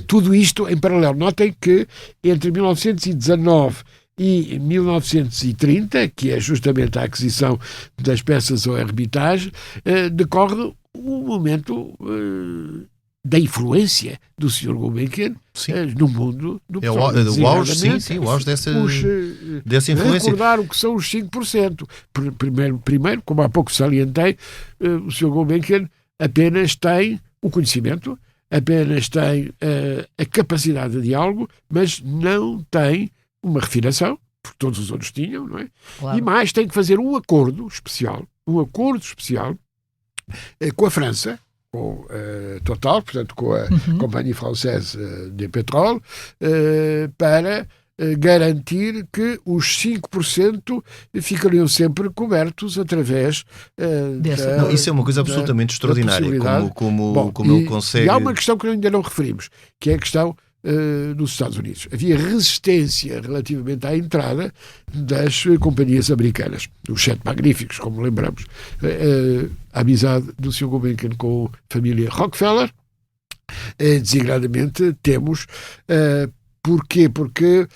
Tudo isto em paralelo. Notem que entre 1919 e 1930, que é justamente a aquisição das peças ao Hermitage, decorre um momento da influência do Sr. Gulbenkian no mundo do É o auge, sim, o auge dessa influência. Recordar o que são os 5%. Primeiro, como há pouco salientei, o Sr. Gulbenkian apenas tem o conhecimento, apenas tem a capacidade de diálogo, mas não tem uma refinação, porque todos os outros tinham, não é? Claro. E mais, tem que fazer um acordo especial com a França, com a Total, portanto com a Compagnie Française de Pétrole, para garantir que os 5% ficariam sempre cobertos através Dessa- Isso é uma coisa absolutamente extraordinária, possibilidade. como ele consegue. E há uma questão que ainda não referimos, que é a questão dos Estados Unidos. Havia resistência relativamente à entrada das companhias americanas, os 7 magníficos, como lembramos. A amizade do Sr. Gulbenkian com a família Rockefeller, designadamente temos... Porquê? Porque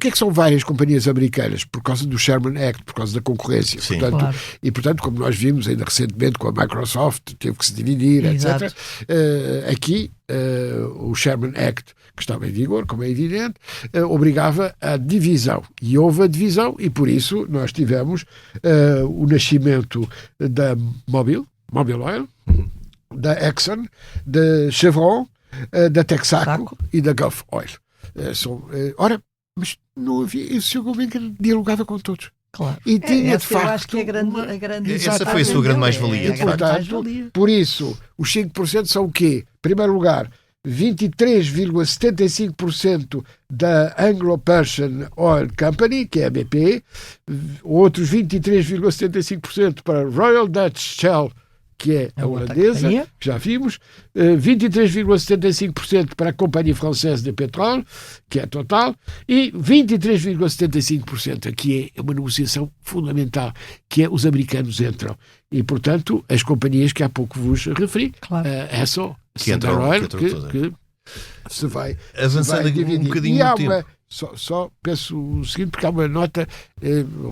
é que são várias companhias americanas? Por causa do Sherman Act, por causa da concorrência. Sim. Portanto, Claro. E, portanto, como nós vimos ainda recentemente com a Microsoft, teve que se dividir, Exato. etc. Aqui, o Sherman Act, que estava em vigor, como é evidente, obrigava à divisão. E houve a divisão, e por isso nós tivemos o nascimento da Mobil Oil, da Exxon, da Chevron, da Texaco e da Gulf Oil. Ora, mas não havia, o Sr. Gulbenkian dialogava com todos. Claro. E tinha, Essa de facto, eu acho que é a grande Essa foi a sua grande mais-valia, de facto. mais-valia. Por isso, os 5% são o quê? Em primeiro lugar, 23,75% da Anglo-Persian Oil Company, que é a BP, outros 23,75% para Royal Dutch Shell, que é a holandesa, que já vimos, 23,75% para a Companhia Française de Pétrole, que é a Total, e 23,75%, aqui é uma negociação fundamental, que é os americanos entram. E, portanto, as companhias que há pouco vos referi, Claro. Esso, Que entram que se vai Avançando aqui dividir. um bocadinho E há no tempo. só peço o seguinte, porque há uma nota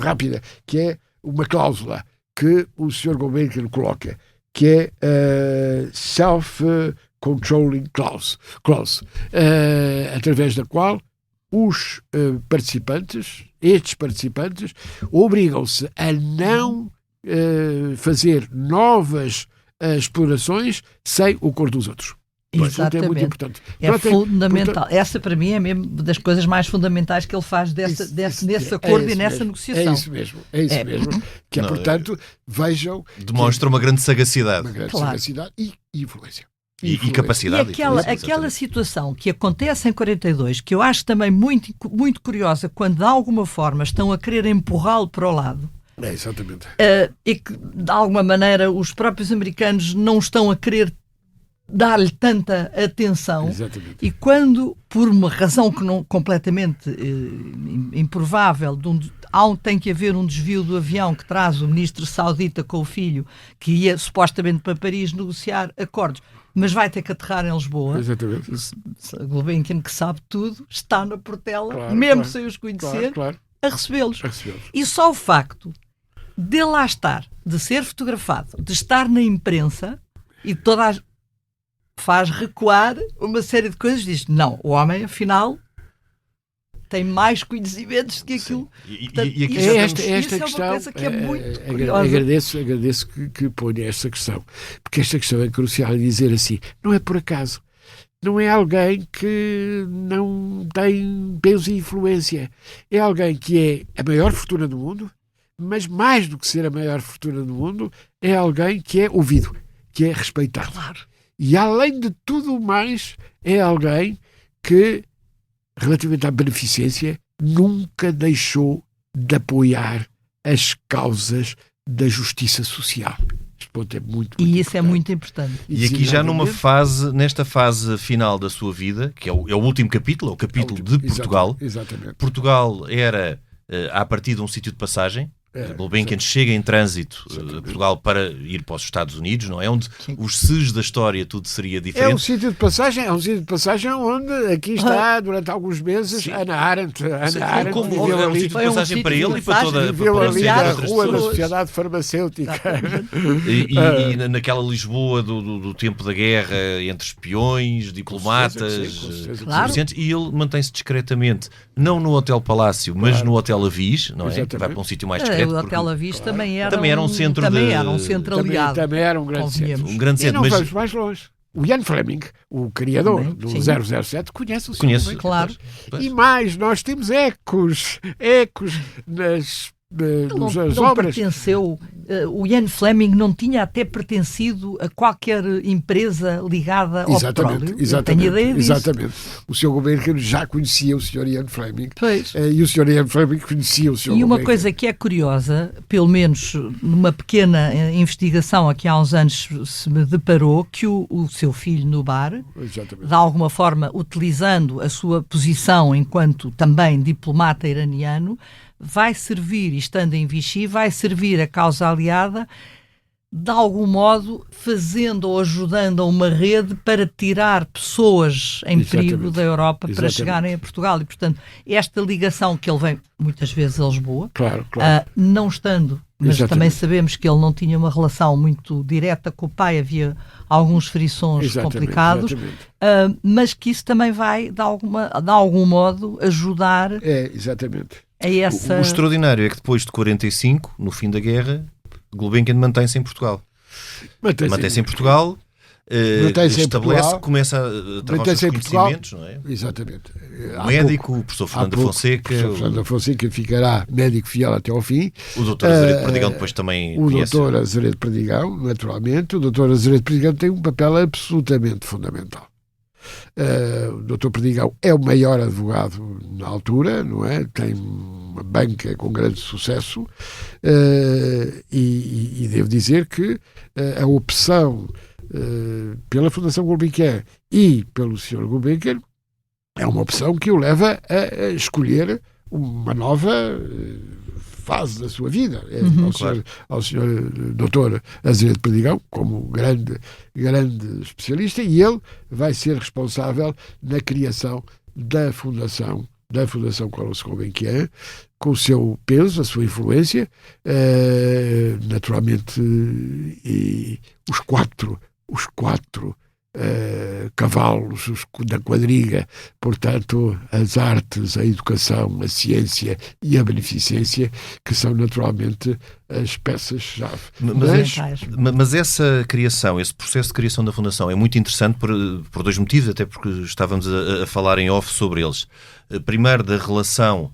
rápida, que é uma cláusula que o Sr. Gulbenkian coloca, que é self-controlling clause, através da qual os estes participantes, obrigam-se a não fazer novas explorações sem o acordo dos outros. Portanto, é muito importante. É fundamental. Essa, para mim, é mesmo das coisas mais fundamentais que ele faz nesse acordo e nessa negociação. É isso mesmo. Que é, portanto, vejam... Demonstra uma grande sagacidade. Uma grande Claro. sagacidade e influência. E capacidade. E aquela situação que acontece em 42, que eu acho também muito, muito curiosa, quando de alguma forma estão a querer empurrá-lo para o lado, Exatamente. e que de alguma maneira os próprios americanos não estão a querer dar-lhe tanta atenção. Exatamente. E quando, por uma razão que não completamente improvável, tem que haver um desvio do avião que traz o ministro saudita com o filho, que ia supostamente para Paris negociar acordos, mas vai ter que aterrar em Lisboa. Exatamente. Gulbenkian, que sabe tudo, está na Portela, Claro, mesmo claro, sem os conhecer, claro. a recebê-los. A recebê-los. E só o facto de lá estar, de ser fotografado, de estar na imprensa, e faz recuar uma série de coisas. Diz, não, o homem, afinal, tem mais conhecimentos que aquilo. Portanto, E aqui isso, já esta isso é questão, uma coisa que é muito curiosa. agradeço que ponha esta questão, porque esta questão é crucial, e dizer assim, não é por acaso, não é alguém que não tem peso e influência, é alguém que é a maior fortuna do mundo, mas mais do que ser a maior fortuna do mundo, é alguém que é ouvido, que é respeitado. Claro. E além de tudo mais, é alguém que, relativamente à beneficência, nunca deixou de apoiar as causas da justiça social. Este ponto é muito E isso importante. é muito importante. E aqui já designadamente, nesta fase final da sua vida, que é o último capítulo, é o capítulo de Portugal. Exatamente. Portugal era, à partida, um sítio de passagem. Gulbenkian chega em trânsito a Portugal para ir para os Estados Unidos, não é? Onde os Cs da história tudo seria diferente. É um sítio de passagem onde aqui está durante alguns meses Hannah Arendt. Como Viveu é um ali, sítio de passagem para ele e para toda viveu para ali para na outras rua da pessoas. Sociedade Farmacêutica. E naquela Lisboa do tempo da guerra, entre espiões, diplomatas, Claro. e ele mantém-se discretamente, não no Hotel Palácio, mas no Hotel Avis, não é? Exatamente. Vai para um sítio mais discreto. O porque Hotel Avis também era um centro também de- era um centro aliado. Também era um grande centro. convenhamos. um grande E centro, não mas vamos mais longe. O Ian Fleming, o criador Também, do sim. 007, conhece o seu conheço. Gulbenkian. Claro. E mais, nós temos ecos nas Não obras. pertenceu, o Ian Fleming não tinha até pertencido a qualquer empresa ligada ao petróleo. Eu tenho ideia disso. Exatamente. O Sr. Gulbenkian já conhecia o Sr. Ian Fleming. Pois. E o Sr. Ian Fleming conhecia o Sr. E uma Gulbenkian. coisa que é curiosa, pelo menos numa pequena investigação aqui há uns anos se me deparou, que o seu filho no bar, Exatamente. de alguma forma utilizando a sua posição enquanto também diplomata iraniano, vai servir, e estando em Vichy, vai servir a causa aliada, de algum modo fazendo ou ajudando a uma rede para tirar pessoas em Exatamente. perigo da Europa para Exatamente. chegarem a Portugal. E, portanto, esta ligação que ele vem muitas vezes a Lisboa, Claro. não estando, mas Exatamente. também sabemos que ele não tinha uma relação muito direta com o pai, havia alguns frições complicados, mas que isso também vai, de algum modo, ajudar Exatamente. a essa... O extraordinário é que depois de 45, no fim da guerra, Gulbenkian mantém-se em Portugal. Mantém-se em Portugal, Mantém-se em estabelece, Portugal. começa a travar os Mantém-se seus em Portugal. conhecimentos, não é? Exatamente. O médico, o professor Fernando da Fonseca, O professor Fernando da Fonseca ficará médico fiel até ao fim. o doutor Azeredo Perdigão depois também O conhece. doutor Azeredo Perdigão, naturalmente. O doutor Azeredo Perdigão tem um papel absolutamente fundamental. O doutor Perdigão é o maior advogado na altura, não é? Tem uma banca com grande sucesso e devo dizer que a opção pela Fundação Gulbenkian e pelo Sr. Gulbenkian é uma opção que o leva a escolher uma nova fase da sua vida. Ao senhor Dr. Azeredo Perdigão, como grande especialista, e ele vai ser responsável na criação da Fundação Carlos Gulbenkian, com o seu peso, a sua influência, naturalmente, e os quatro cavalos da quadriga, portanto, as artes, a educação, a ciência e a beneficência, que são naturalmente as peças-chave. Mas essa criação, esse processo de criação da Fundação é muito interessante por dois motivos, até porque estávamos a falar em off sobre eles. Primeiro, da relação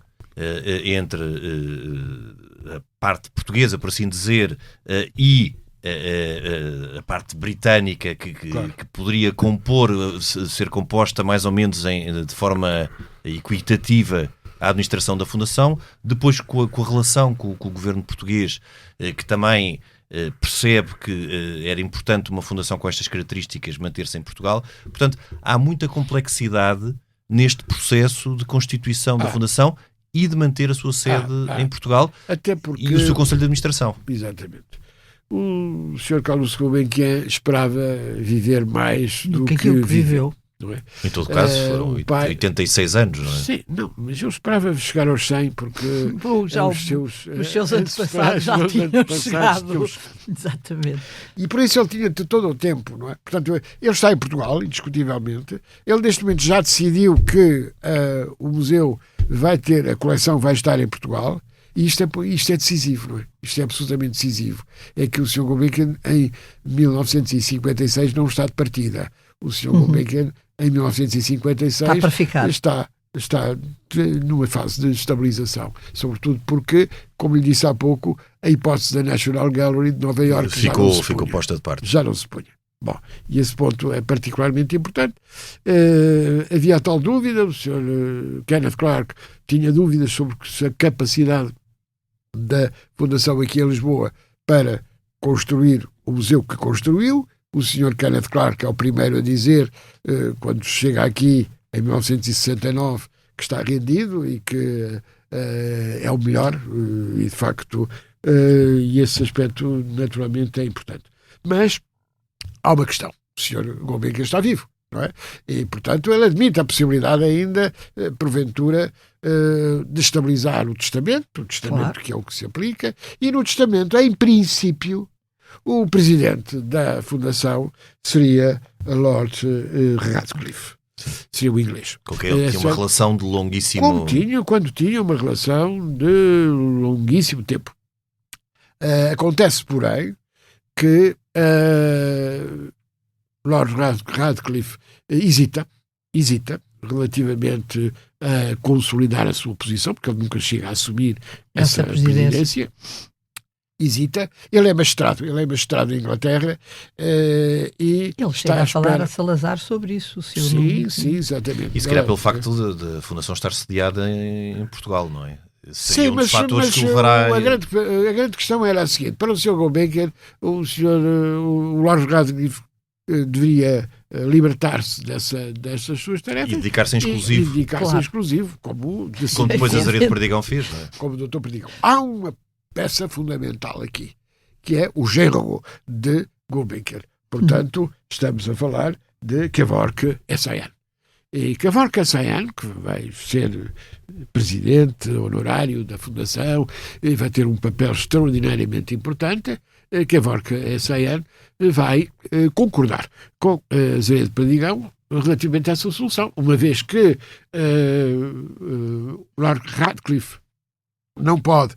entre a parte portuguesa, por assim dizer, e a parte britânica que poderia ser composta mais ou menos de forma equitativa à administração da Fundação, depois com a relação com o governo português, que também percebe que era importante uma fundação com estas características manter-se em Portugal. Portanto, há muita complexidade neste processo de constituição da Fundação e de manter a sua sede em Portugal, até porque... e o seu Conselho de Administração. Exatamente. O Sr. Carlos Gulbenkian esperava viver mais do que aquilo que viveu. Não é? Em todo caso, foram 86 anos, não é? Sim, não, mas eu esperava chegar aos 100 porque os seus antepassados já tinham chegado. Exatamente. E por isso ele tinha todo o tempo, não é? Portanto, ele está em Portugal, indiscutivelmente. Ele neste momento já decidiu que o museu a coleção vai estar em Portugal, e isto é decisivo, não é? Isto é absolutamente decisivo. É que o Sr. Gulbenkian, em 1956, não está de partida. O Sr. Gulbenkian, em 1956, está para ficar. Está numa fase de estabilização, sobretudo porque, como lhe disse há pouco, a hipótese da National Gallery de Nova Iorque ficou posta de parte. Já não se punha. Bom, e esse ponto é particularmente importante. Havia tal dúvida, o Sr. Kenneth Clark tinha dúvidas sobre a capacidade da Fundação aqui em Lisboa para construir o museu que construiu. O Sr. Kenneth Clark é o primeiro a dizer, quando chega aqui em 1969, que está rendido e que é o melhor, e de facto, e esse aspecto naturalmente é importante. Mas há uma questão: o Sr. Gulbenkian está vivo, não é? E, portanto, ele admite a possibilidade ainda, porventura, de estabilizar o testamento, claro, que é o que se aplica, e no testamento, em princípio, o presidente da Fundação seria Lord Radcliffe. Seria o inglês. Tinha uma relação de longuíssimo... Quando tinha uma relação de longuíssimo tempo. Acontece, porém, que Lord Radcliffe hesita relativamente a consolidar a sua posição, porque ele nunca chega a assumir essa presidência. Hesita. Ele é magistrado em Inglaterra, e ele chega a falar a Salazar sobre isso. Sim, exatamente. E se calhar pelo facto de a Fundação estar sediada em Portugal, não é? Sim, mas a grande questão era a seguinte: para o Sr. Gulbenkian, o Lord Radcliffe deveria libertar-se dessas suas tarefas e dedicar-se em exclusivo. Exclusivo, como depois a Azeredo Perdigão fez, não é? Como o Dr. Perdigão. Há uma peça fundamental aqui, que é o género de Gulbenkian. Portanto, estamos a falar de Kevork Essayan. E Kevork Essayan, que vai ser presidente honorário da Fundação e vai ter um papel extraordinariamente importante, Kevork Essayan vai concordar com Azeredo Perdigão relativamente a essa solução, uma vez que Lord Radcliffe não pode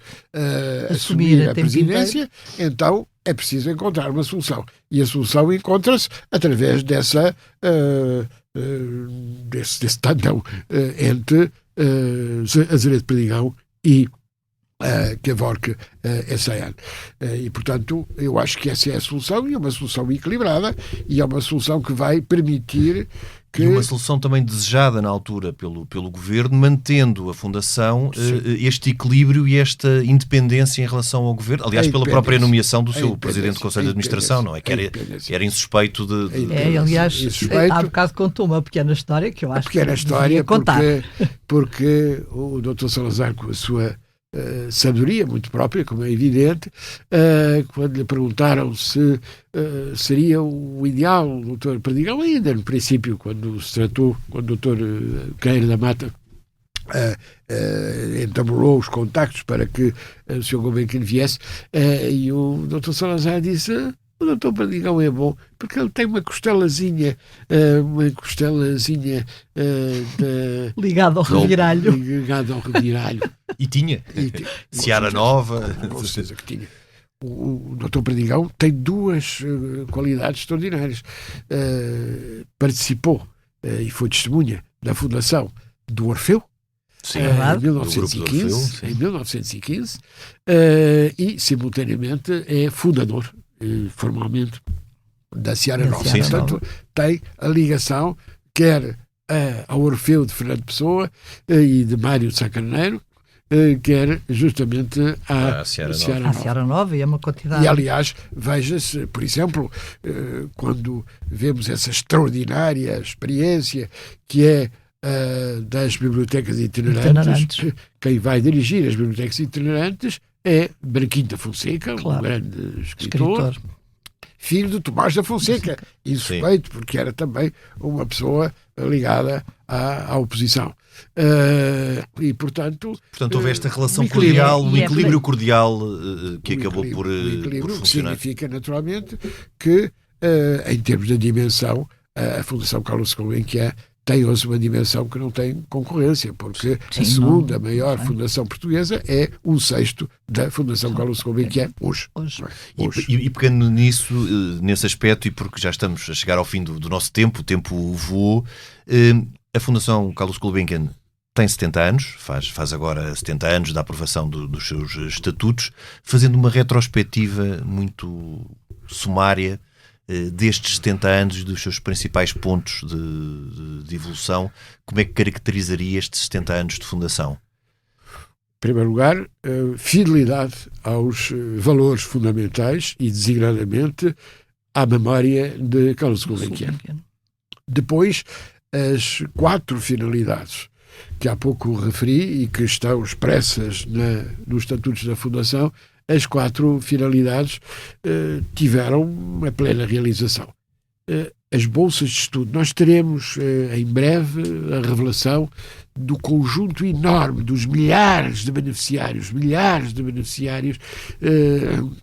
assumir a presidência, então é preciso encontrar uma solução. E a solução encontra-se através desse tandão entre Azeredo Perdigão e Kevork Essayan. E, portanto, eu acho que essa é a solução, e é uma solução equilibrada, e é uma solução que vai permitir que... E uma solução também desejada na altura pelo Governo, mantendo a Fundação este equilíbrio e esta independência em relação ao Governo, aliás, pela própria nomeação do seu Presidente do Conselho de Administração, não é? Que era insuspeito de... aliás, há bocado contou uma pequena história que eu acho que devia contar. Porque o Dr. Salazar, com a sua sabedoria muito própria, como é evidente, quando lhe perguntaram se seria o ideal o Dr. Perdigão, ainda no princípio, quando o Dr. Queiro da Mata entablou os contactos para que o Sr. Gulbenkian viesse, e o Dr. Salazar disse: o Dr. Perdigão é bom porque ele tem uma costelazinha ligado ao reviralho. E tinha. Seara Nova. Com certeza que tinha. O Dr. Perdigão tem duas qualidades extraordinárias. Participou e foi testemunha da fundação do Orfeu, sim, em 1915, e simultaneamente é fundador, formalmente, da Seara Nova. Portanto, tem a ligação quer ao Orfeu de Fernando Pessoa e de Mário de Sá Carneiro, quer justamente à Seara Nova, e é uma quantidade. E, aliás, veja-se, por exemplo, quando vemos essa extraordinária experiência que é das bibliotecas itinerantes, quem vai dirigir as bibliotecas itinerantes é Branquinho da Fonseca, claro, um grande escritor, filho de Tomás da Fonseca, insuspeito, porque era também uma pessoa ligada à oposição. E, portanto houve esta relação cordial, um equilíbrio cordial que acabou por funcionar. Significa, naturalmente, que, em termos de dimensão, a Fundação Carlos Gulbenkian tem hoje uma dimensão que não tem concorrência, porque Sim, a segunda não maior tem. fundação portuguesa é 1/6 da Fundação Carlos Gulbenkian hoje. Hoje. E pegando nisso, nesse aspecto, e porque já estamos a chegar ao fim do nosso tempo, o tempo voou, a Fundação Carlos Gulbenkian tem 70 anos, faz agora 70 anos da aprovação dos seus estatutos, fazendo uma retrospectiva muito sumária destes 70 anos e dos seus principais pontos de evolução. Como é que caracterizaria estes 70 anos de fundação? Em primeiro lugar, fidelidade aos valores fundamentais e, designadamente, à memória de Carlos Gulbenkian. Depois, as 4 finalidades que há pouco referi e que estão expressas nos estatutos da Fundação, as 4 finalidades tiveram uma plena realização. As bolsas de estudo. Nós teremos em breve a revelação do conjunto enorme dos milhares de beneficiários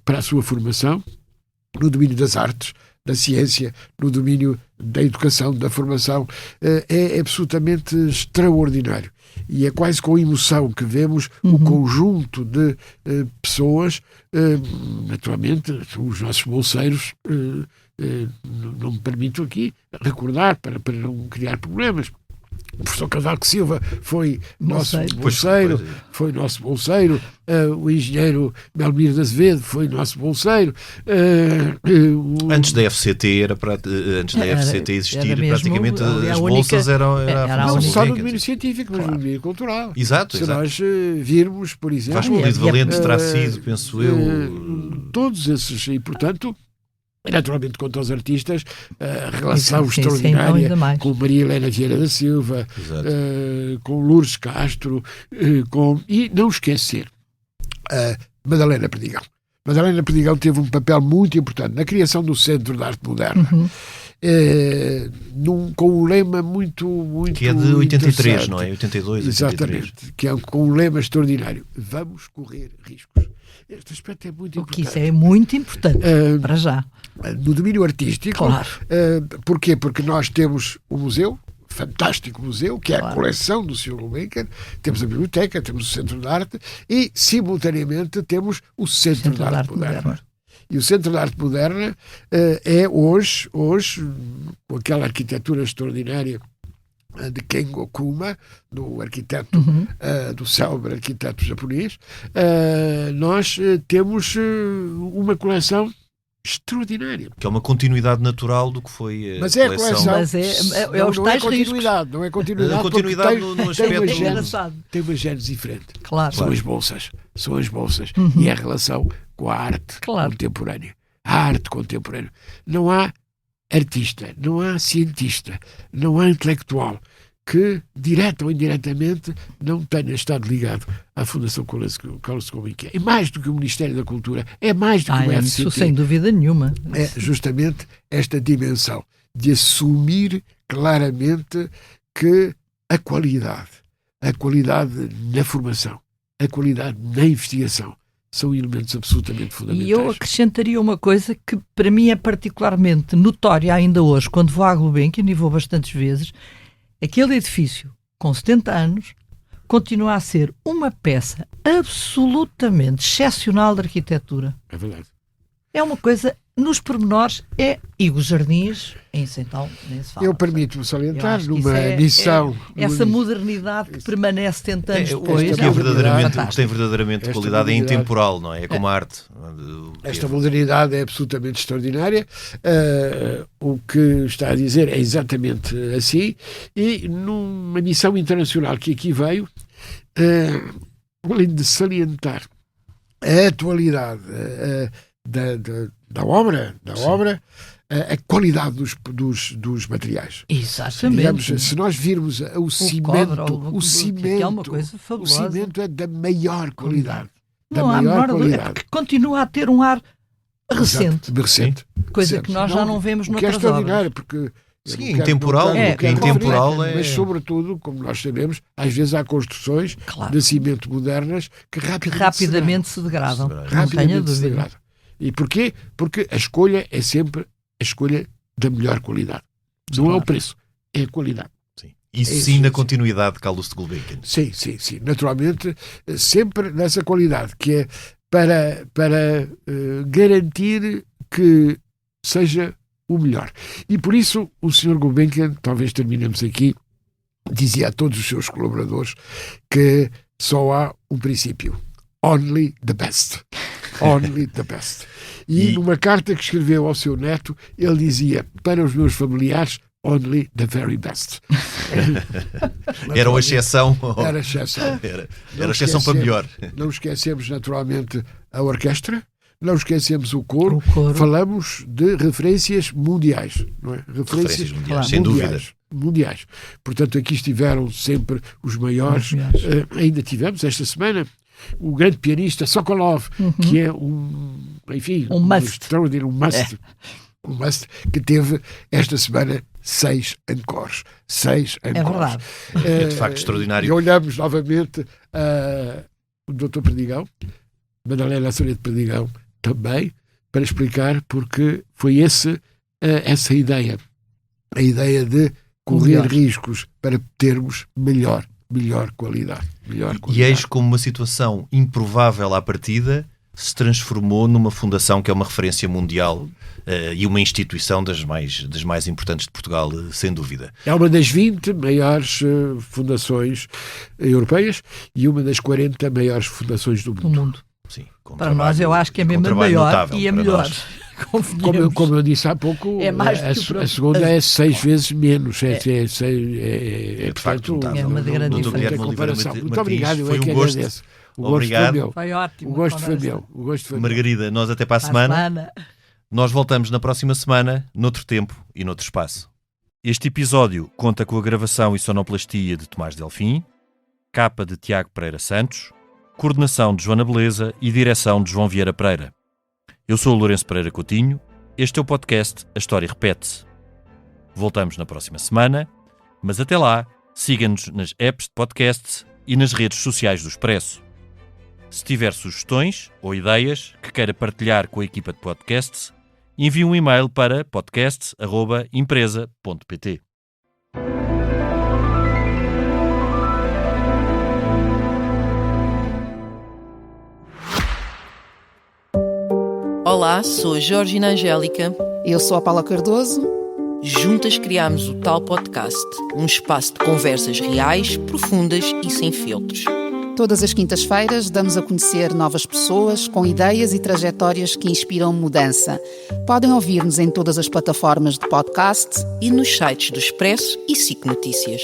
para a sua formação no domínio das artes, da ciência, no domínio da educação, da formação. É absolutamente extraordinário. E é quase com emoção que vemos o conjunto de pessoas, naturalmente, os nossos bolseiros, não me permito aqui recordar para não criar problemas. O professor Cavaco Silva foi nosso bolseiro, o engenheiro Belmiro de Azevedo foi nosso bolseiro. Antes da FCT FCT existir, praticamente as bolsas eram não só no domínio científico, mas no domínio cultural. Exato. Se nós virmos, por exemplo, Vasco de Valente terá sido, penso eu, todos esses, e portanto, naturalmente, quanto aos artistas, a relação extraordinária com Maria Helena Vieira da Silva, com Lourdes Castro, e não esquecer Madalena Perdigão. Madalena Perdigão teve um papel muito importante na criação do Centro de Arte Moderna, com um lema muito que é de 83, não é? 82, 83. Exatamente, que é com um lema extraordinário. Vamos correr riscos. Este aspecto é muito importante. Isso é muito importante, para já. No domínio artístico, claro. Porquê? Porque nós temos um museu, fantástico museu, que é a coleção do Sr. Gulbenkian, temos a biblioteca, temos o Centro de Arte e, simultaneamente, temos o Centro de Arte Moderna. E o Centro de Arte Moderna é hoje, com aquela arquitetura extraordinária de Kengo Kuma, do arquiteto, do célebre arquiteto japonês, nós temos uma coleção extraordinária. Que é uma continuidade natural do que foi mas é coleção. Mas é os tais riscos. Não é continuidade. Continuidade no aspecto. Tem uma gênese diferente. Claro. São as bolsas. E a relação com a arte contemporânea. A arte contemporânea. Não há artista, não há cientista, não há intelectual que, direta ou indiretamente, não tenha estado ligado à Fundação Carlos Gulbenkian. É mais do que o Ministério da Cultura, é mais do que o FCT. Isso sem dúvida nenhuma. É justamente esta dimensão de assumir claramente que a qualidade na formação, a qualidade na investigação, são elementos absolutamente fundamentais. E eu acrescentaria uma coisa que para mim é particularmente notória ainda hoje, quando vou à Gulbenkian, e vou bastantes vezes. Aquele edifício, com 70 anos, continua a ser uma peça absolutamente excepcional de arquitetura. É verdade. É uma coisa, nos pormenores, e os jardins, em Sentão, nem se fala. Eu permito-me salientar numa missão... essa modernidade que permanece 70 anos depois. O que tem verdadeiramente qualidade é intemporal, não é? É como a arte. Esta modernidade é absolutamente extraordinária. O que está a dizer é exatamente assim. E numa missão internacional que aqui veio, além de salientar a atualidade da obra, a qualidade dos materiais. Exatamente. Digamos, se nós virmos o cimento, o cimento é uma coisa fabulosa. O cimento é da maior qualidade. Não há menor dúvida, que continua a ter um ar recente. Recente. Coisa que nós já não vemos noutras obras. Que é extraordinário, porque... Sim, intemporal, mas sobretudo, como nós sabemos, às vezes há construções de cimento modernas que rapidamente se degradam. Não tenho dúvida. E porquê? Porque a escolha é sempre a escolha da melhor qualidade. Não é o preço, é a qualidade. Sim. Isso sim, na continuidade de Carlos de Gulbenkian. Sim. Naturalmente, sempre nessa qualidade, que é para garantir que seja o melhor. E por isso o Sr. Gulbenkian, talvez terminemos aqui, dizia a todos os seus colaboradores que só há um princípio: only the best. Only the best. E numa carta que escreveu ao seu neto, ele dizia: para os meus familiares, only the very best. Era uma exceção. Era exceção. Era exceção para melhor. Não esquecemos naturalmente a orquestra, não esquecemos o coro. Falamos de referências mundiais, não é? Referências mundiais, sem dúvida. Mundiais. Portanto, aqui estiveram sempre os maiores. Ainda tivemos esta semana o grande pianista Sokolov, que é um extraordinário, um must, que teve esta semana 6 encores. 6 encores. É verdade. É de facto extraordinário. E olhamos novamente o Dr. Perdigão, Madalena Soria de Perdigão, também, para explicar porque foi essa ideia. A ideia de correr riscos para termos melhor qualidade. E eis como uma situação improvável à partida se transformou numa fundação que é uma referência mundial e uma instituição das mais importantes de Portugal, sem dúvida. É uma das 20 maiores fundações europeias e uma das 40 maiores fundações do mundo. Sim, para nós eu acho que é mesmo a maior e a melhor. Como eu disse há pouco, é mais a segunda é 6 vezes menos. Portanto, é uma grande diferença. Muito obrigado, eu é que agradeço. O gosto foi meu. Foi ótimo. O gosto foi meu. Margarida, nós até para a semana. Nós voltamos na próxima semana, noutro tempo e noutro espaço. Este episódio conta com a gravação e sonoplastia de Tomás Delfim, capa de Tiago Pereira Santos, coordenação de Joana Beleza e direção de João Vieira Pereira. Eu sou o Lourenço Pereira Coutinho, este é o podcast A História Repete-se. Voltamos na próxima semana, mas até lá, siga-nos nas apps de podcasts e nas redes sociais do Expresso. Se tiver sugestões ou ideias que queira partilhar com a equipa de podcasts, envie um e-mail para podcasts@empresa.pt. Olá, sou a Georgina Angélica. Eu sou a Paula Cardoso. Juntas criámos o Tal Podcast, um espaço de conversas reais, profundas e sem filtros. Todas as quintas-feiras damos a conhecer novas pessoas com ideias e trajetórias que inspiram mudança. Podem ouvir-nos em todas as plataformas de podcast e nos sites do Expresso e SIC Notícias.